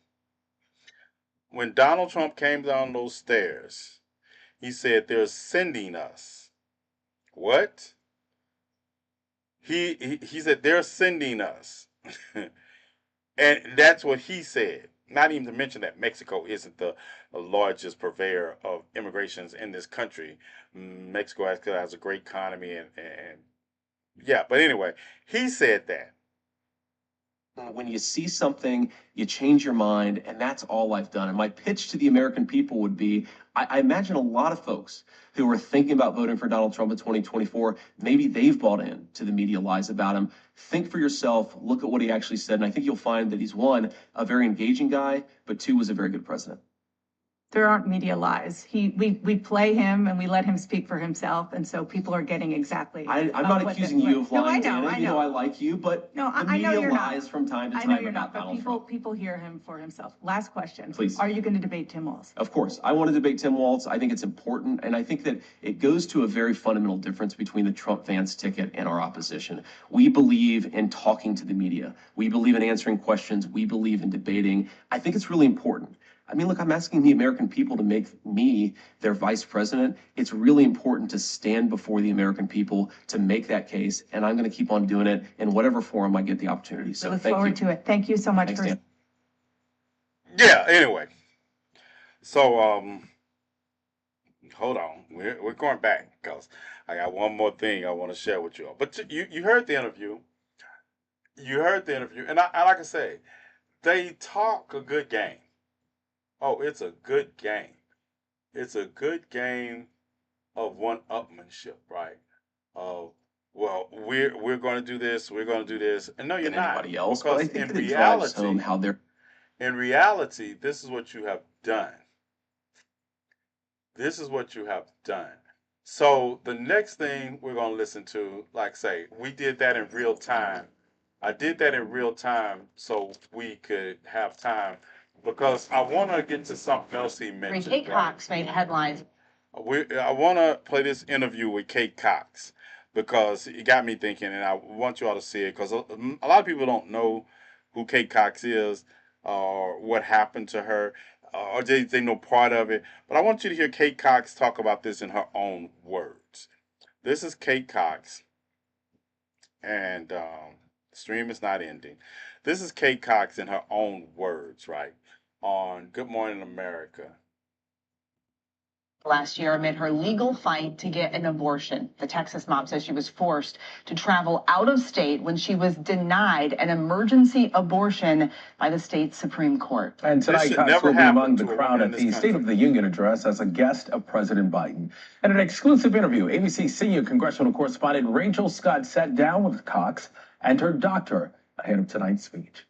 Speaker 1: When Donald Trump came down those stairs, he said they're sending us. What? He said they're sending us. And that's what he said. Not even to mention that Mexico isn't the largest purveyor of immigrations in this country. Mexico has a great economy and yeah, but anyway, he said that.
Speaker 8: When you see something, you change your mind, and that's all I've done. And my pitch to the American people would be, I imagine a lot of folks who are thinking about voting for Donald Trump in 2024, maybe they've bought in to the media lies about him. Think for yourself, look at what he actually said, and I think you'll find that he's, one, a very engaging guy, but two, was a very good president.
Speaker 7: There aren't media lies. We play him and we let him speak for himself, and so people are getting exactly.
Speaker 8: I'm not accusing you of lying,
Speaker 7: No, I know,
Speaker 8: Dana.
Speaker 7: I
Speaker 8: You know
Speaker 7: know.
Speaker 8: I like you, but
Speaker 7: No,
Speaker 8: the
Speaker 7: I know
Speaker 8: media
Speaker 7: you're not.
Speaker 8: lies from time to
Speaker 7: I
Speaker 8: time
Speaker 7: know you're
Speaker 8: about
Speaker 7: not, but
Speaker 8: Donald Trump.
Speaker 7: people hear him for himself. Last question.
Speaker 8: Please.
Speaker 7: Are you going to debate Tim Walz?
Speaker 8: Of course. I want to debate Tim Walz. I think it's important, and I think that it goes to a very fundamental difference between the Trump-Vance ticket and our opposition. We believe in talking to the media. We believe in answering questions. We believe in debating. I think it's really important. I mean, look, I'm asking the American people to make me their vice president. It's really important to stand before the American people to make that case, and I'm going to keep on doing it in whatever forum I get the opportunity. So
Speaker 7: We look
Speaker 8: thank
Speaker 7: forward to it. Thank you so much
Speaker 8: Thanks,
Speaker 7: for.
Speaker 8: Dan.
Speaker 1: Yeah, anyway. So hold on. We're going back because I got one more thing I want to share with you all. But you heard the interview. You heard the interview, and I like I say, they talk a good game. Oh, it's a good game. It's a good game of one-upmanship, right? Of well, we're going to do this. We're going to do this, and no, you're
Speaker 8: Than
Speaker 1: not.
Speaker 8: anybody else, but I
Speaker 1: Because
Speaker 8: think
Speaker 1: in
Speaker 8: that it drives
Speaker 1: reality,
Speaker 8: home how they're.
Speaker 1: in reality, this is what you have done. This is what you have done. So the next thing we're going to listen to, like say, we did that in real time. I did that in real time so we could have time because I want to get to something else he mentioned.
Speaker 12: Kate Cox made headlines.
Speaker 1: I want to play this interview with Kate Cox because it got me thinking, and I want you all to see it because a lot of people don't know who Kate Cox is or what happened to her or they know part of it. But I want you to hear Kate Cox talk about this in her own words. This is Kate Cox, and the stream is not ending. This is Kate Cox in her own words, right, on Good Morning America.
Speaker 12: Last year amid her legal fight to get an abortion. The Texas mom says she was forced to travel out of state when she was denied an emergency abortion by the state Supreme Court.
Speaker 13: And tonight, Cox will be among the crowd at the State of the Union address as a guest of President Biden. In an exclusive interview, ABC senior congressional correspondent Rachel Scott sat down with Cox and her doctor ahead of tonight's speech.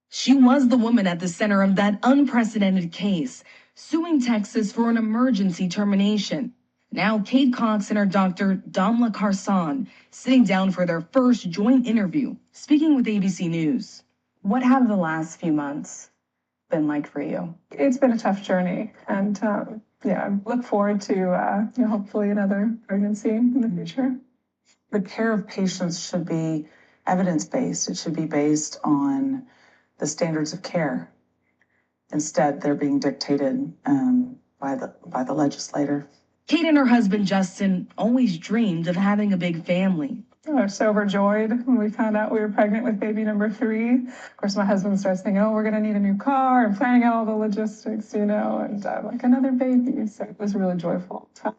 Speaker 14: She was the woman at the center of that unprecedented case, suing Texas for an emergency termination. Now, Kate Cox and her doctor, Damla Carson, sitting down for their first joint interview, speaking with ABC News.
Speaker 15: What have the last few months been like for you?
Speaker 16: It's been a tough journey, and yeah, I look forward to hopefully another pregnancy in the future.
Speaker 15: The care of patients should be evidence-based. It should be based on the standards of care. Instead, they're being dictated by the legislator.
Speaker 14: Kate and her husband, Justin, always dreamed of having a big family.
Speaker 16: I was so overjoyed when we found out we were pregnant with baby number 3. Of course, my husband starts thinking, oh, we're going to need a new car and planning out all the logistics, and like another baby. So it was a really joyful time.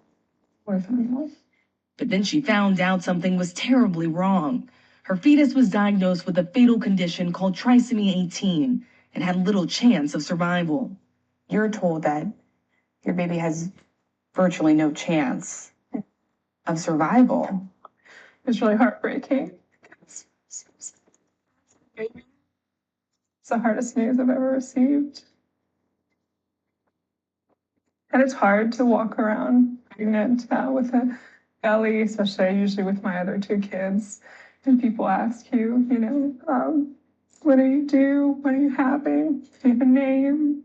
Speaker 14: But then she found out something was terribly wrong. Her fetus was diagnosed with a fatal condition called trisomy 18 and had little chance of survival.
Speaker 15: You're told that your baby has virtually no chance of survival.
Speaker 16: It's really heartbreaking. It's the hardest news I've ever received. And it's hard to walk around pregnant with a belly, especially usually with my other 2 kids. And people ask you, what do you do? What are you having? Do you have a name?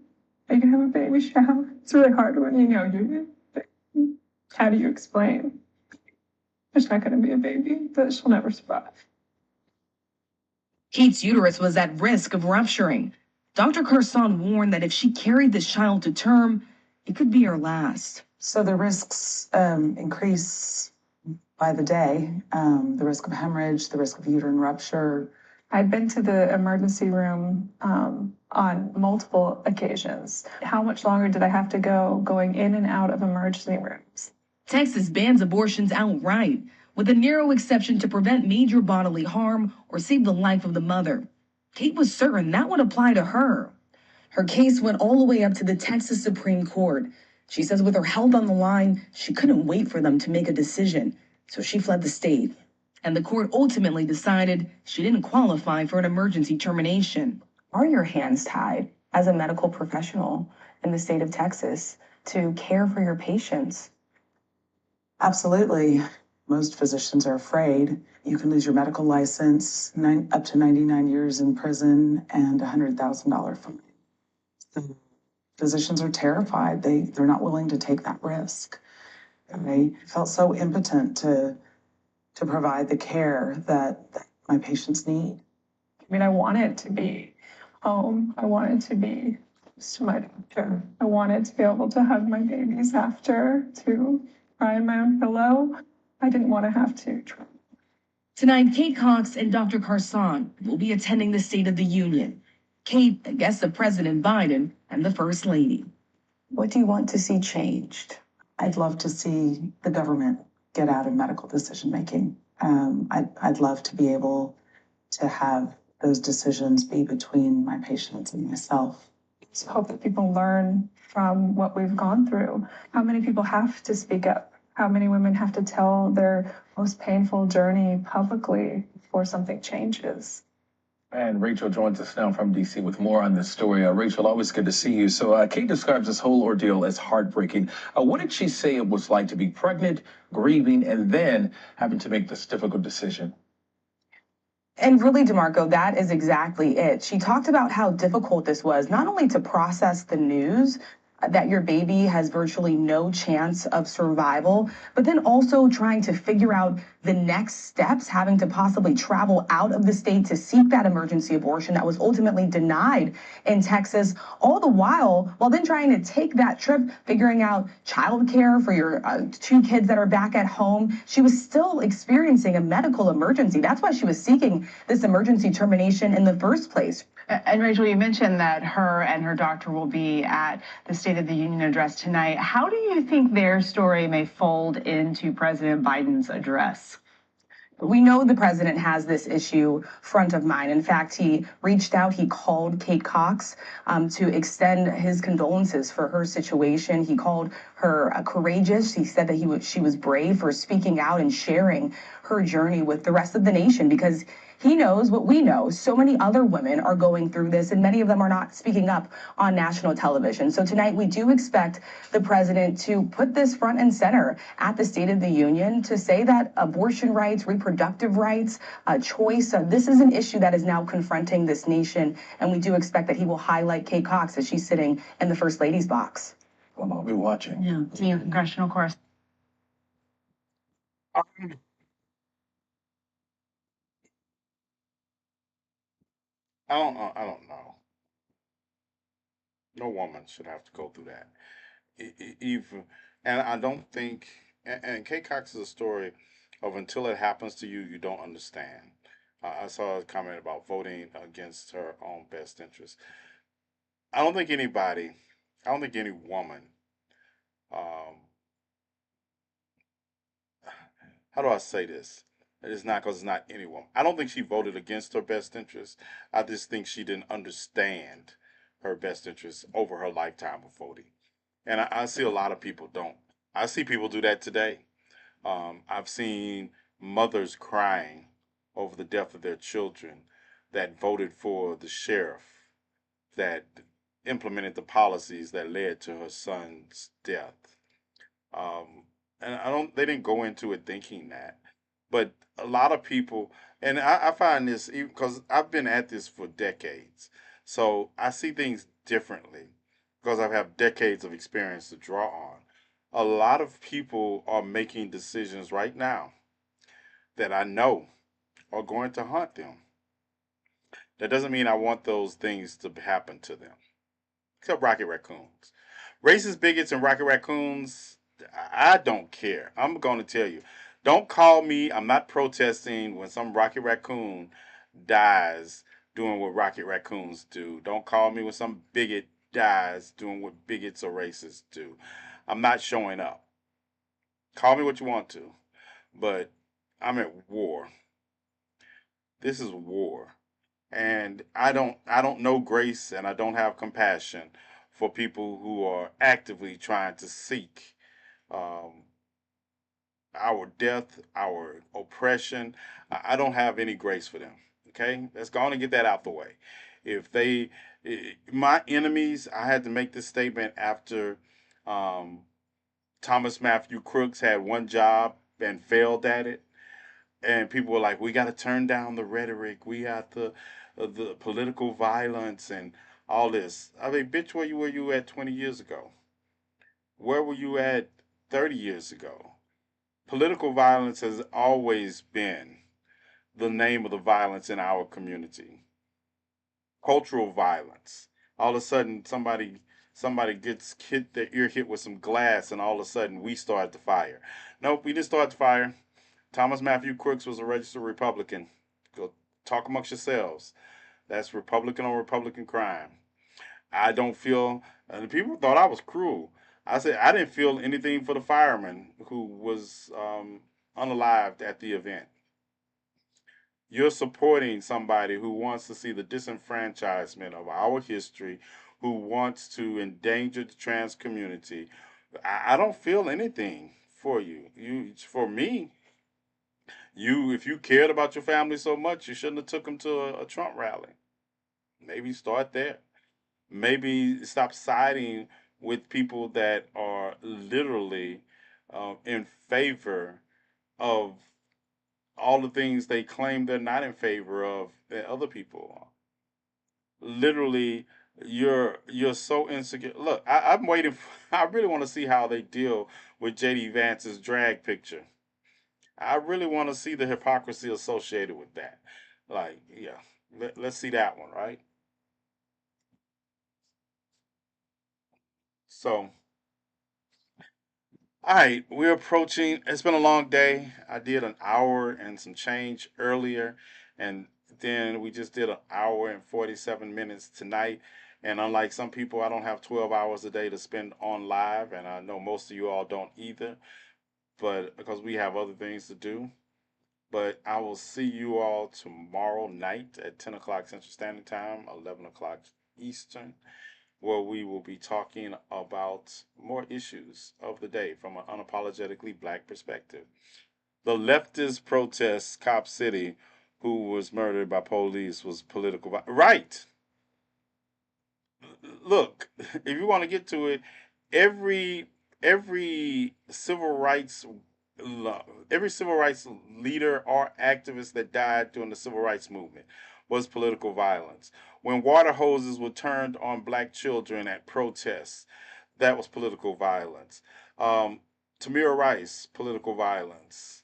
Speaker 16: Are you going to have a baby shower? It's really hard when you know you. How do you explain? There's not going to be a baby, that she'll never survive.
Speaker 14: Kate's uterus was at risk of rupturing. Dr. Carson warned that if she carried this child to term, it could be her last.
Speaker 15: So the risks increase by the day. The risk of hemorrhage, the risk of uterine rupture.
Speaker 16: I'd been to the emergency room on multiple occasions. How much longer did I have to go going in and out of emergency rooms?
Speaker 14: Texas bans abortions outright, with a narrow exception to prevent major bodily harm or save the life of the mother. Kate was certain that would apply to her. Her case went all the way up to the Texas Supreme Court. She says with her health on the line, she couldn't wait for them to make a decision, so she fled the state. And the court ultimately decided she didn't qualify for an emergency termination.
Speaker 15: Are your hands tied as a medical professional in the state of Texas to care for your patients? Absolutely. Most physicians are afraid. You can lose your medical license, up to 99 years in prison, and $100,000 fine. So physicians are terrified. They're not willing to take that risk. I felt so impotent to provide the care that my patients need.
Speaker 16: I mean, I wanted to be home. I wanted to be close to my doctor. I wanted to be able to hug my babies after, to cry in my own pillow. I didn't want to have to try.
Speaker 14: Tonight, Kate Cox and Dr. Carson will be attending the State of the Union. Kate, a guest of President Biden and the First Lady.
Speaker 15: What do you want to see changed? I'd love to see the government get out of medical decision-making. I'd love to be able to have those decisions be between my patients and myself.
Speaker 16: I just hope that people learn from what we've gone through. How many people have to speak up? How many women have to tell their most painful journey publicly before something changes?
Speaker 13: And Rachel joins us now from D.C. with more on this story. Rachel, always good to see you. So Kate describes this whole ordeal as heartbreaking. What did she say it was like to be pregnant, grieving, and then having to make this difficult decision?
Speaker 15: And really, DeMarco, that is exactly it. She talked about how difficult this was, not only to process the news that your baby has virtually no chance of survival, but then also trying to figure out the next steps, having to possibly travel out of the state to seek that emergency abortion that was ultimately denied in Texas, all the while then trying to take that trip, figuring out childcare for your 2 kids that are back at home. She was still experiencing a medical emergency. That's why she was seeking this emergency termination in the first place.
Speaker 12: And Rachel, you mentioned that her and her doctor will be at the State of the Union address tonight. How do you think their story may fold into President Biden's address?
Speaker 15: We know the president has this issue front of mind. In fact, he reached out, he called Kate Cox to extend his condolences for her situation. He called her courageous. He said that she was brave for speaking out and sharing her journey with the rest of the nation, because He knows what we know. So many other women are going through this, and many of them are not speaking up on national television. So tonight, we do expect the president to put this front and center at the State of the Union to say that abortion rights, reproductive rights, choice, this is an issue that is now confronting this nation. And we do expect that he will highlight Kate Cox as she's sitting in the First Lady's box.
Speaker 13: Well, I'll be watching.
Speaker 12: Yeah, senior congressional correspondent.
Speaker 1: I don't know. No woman should have to go through that. Even, and I don't think, and Kay Cox is a story of until it happens to you, you don't understand. I saw a comment about voting against her own best interest. I don't think anybody, I don't think any woman, um, how do I say this? It's not because it's not anyone. I don't think she voted against her best interest. I just think she didn't understand her best interest over her lifetime of voting. And I see a lot of people don't. I see people do that today. I've seen mothers crying over the death of their children that voted for the sheriff that implemented the policies that led to her son's death. Um, and I don't, they didn't go into it thinking that. But a lot of people, and I find this because I've been at this for decades. So I see things differently because I have decades of experience to draw on. A lot of people are making decisions right now that I know are going to haunt them. That doesn't mean I want those things to happen to them, except Rocket Raccoons. Racist bigots and Rocket Raccoons, I don't care. I'm going to tell you. Don't call me. I'm not protesting when some Rocket Raccoon dies doing what Rocket Raccoons do. Don't call me when some bigot dies doing what bigots or racists do. I'm not showing up. Call me what you want to, but I'm at war. This is war. And I don't know grace and I don't have compassion for people who are actively trying to seek um, our death, our oppression. I don't have any grace for them. Okay, let's go on and get that out the way. If they, my enemies, I had to make this statement after um, Thomas Matthew Crooks had one job and failed at it, and people were like, "We got to turn down the rhetoric. We got the political violence and all this." I mean, bitch, where were you at 20 years ago? Where were you at 30 years ago? Political violence has always been the name of the violence in our community. Cultural violence. All of a sudden, somebody gets hit their ear hit with some glass, and all of a sudden we start the fire. Nope, we didn't start the fire. Thomas Matthew Crooks was a registered Republican. Go talk amongst yourselves. That's Republican on Republican crime. I don't feel, and people thought I was cruel. I said I didn't feel anything for the fireman who was unalived at the event. You're supporting somebody who wants to see the disenfranchisement of our history, who wants to endanger the trans community. I don't feel anything for you. For me, if you cared about your family so much, you shouldn't have took them to a Trump rally. Maybe start there. Maybe stop siding with people that are literally in favor of all the things they claim they're not in favor of that other people are. Literally, you're so insecure. Look, I'm waiting. I really want to see how they deal with JD Vance's drag picture. I really want to see the hypocrisy associated with that. Like, yeah, let's see that one, right? So, all right, we're approaching. It's been a long day. I did an hour and some change earlier, and then we just did an hour and 47 minutes tonight. And unlike some people, I don't have 12 hours a day to spend on live, and I know most of you all don't either, but because we have other things to do. But I will see you all tomorrow night at 10 o'clock Central Standard Time, 11 o'clock Eastern, where we will be talking about more issues of the day from an unapologetically black perspective. The leftist protests Cop City, who was murdered by police was political right. Look, if you want to get to it, every every civil rights every civil rights leader or activist that died during the civil rights movement was political violence. When water hoses were turned on black children at protests, that was political violence. Um, Tamir Rice, political violence.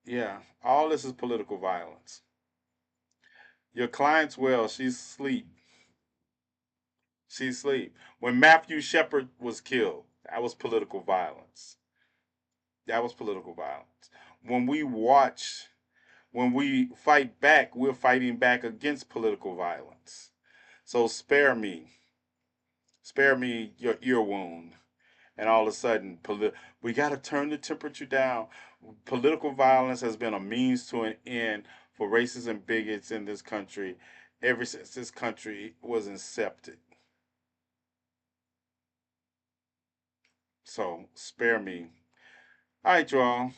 Speaker 1: Yeah, all this is political violence. Your client's well, she's asleep. She's asleep. When Matthew Shepard was killed, that was political violence. That was political violence. When we watch, when we fight back, we're fighting back against political violence. So spare me your ear wound. And all of a sudden, we got to turn the temperature down. Political violence has been a means to an end for racists and bigots in this country ever since this country was incepted. So spare me. All right, y'all.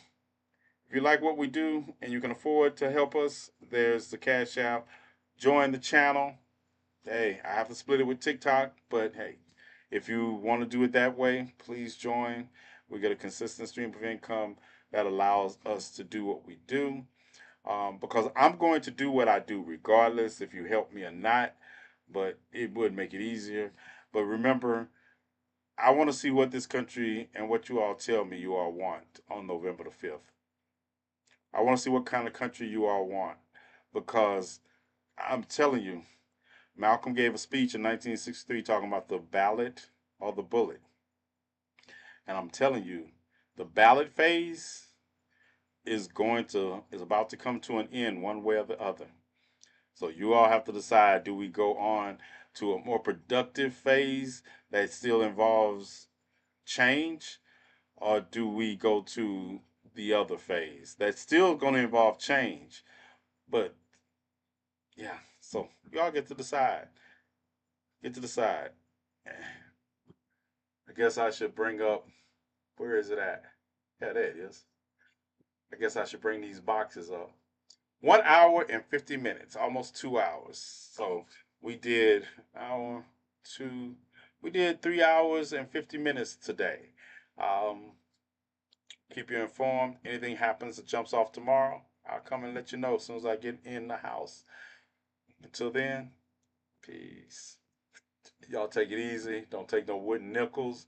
Speaker 1: If you like what we do and you can afford to help us, there's the Cash App. Join the channel. Hey, I have to split it with TikTok, but hey, if you want to do it that way, please join. We get a consistent stream of income that allows us to do what we do. Because I'm going to do what I do regardless if you help me or not, but it would make it easier. But remember, I want to see what this country and what you all tell me you all want on November the 5th. I want to see what kind of country you all want because I'm telling you, Malcolm gave a speech in 1963 talking about the ballot or the bullet. And I'm telling you, the ballot phase is about to come to an end one way or the other. So you all have to decide, do we go on to a more productive phase that still involves change, or do we go to the other phase that's still going to involve change? But yeah, so y'all get to decide. Get to decide. I guess I should bring up, where is it at? Yeah, there it is. I guess I should bring these boxes up. 1 hour and 50 minutes, almost 2 hours. So we did hour, two, we did 3 hours and 50 minutes today. Um, Keep you informed. Anything happens that jumps off tomorrow, I'll come and let you know as soon as I get in the house. Until then, peace. Y'all take it easy. Don't take no wooden nickels.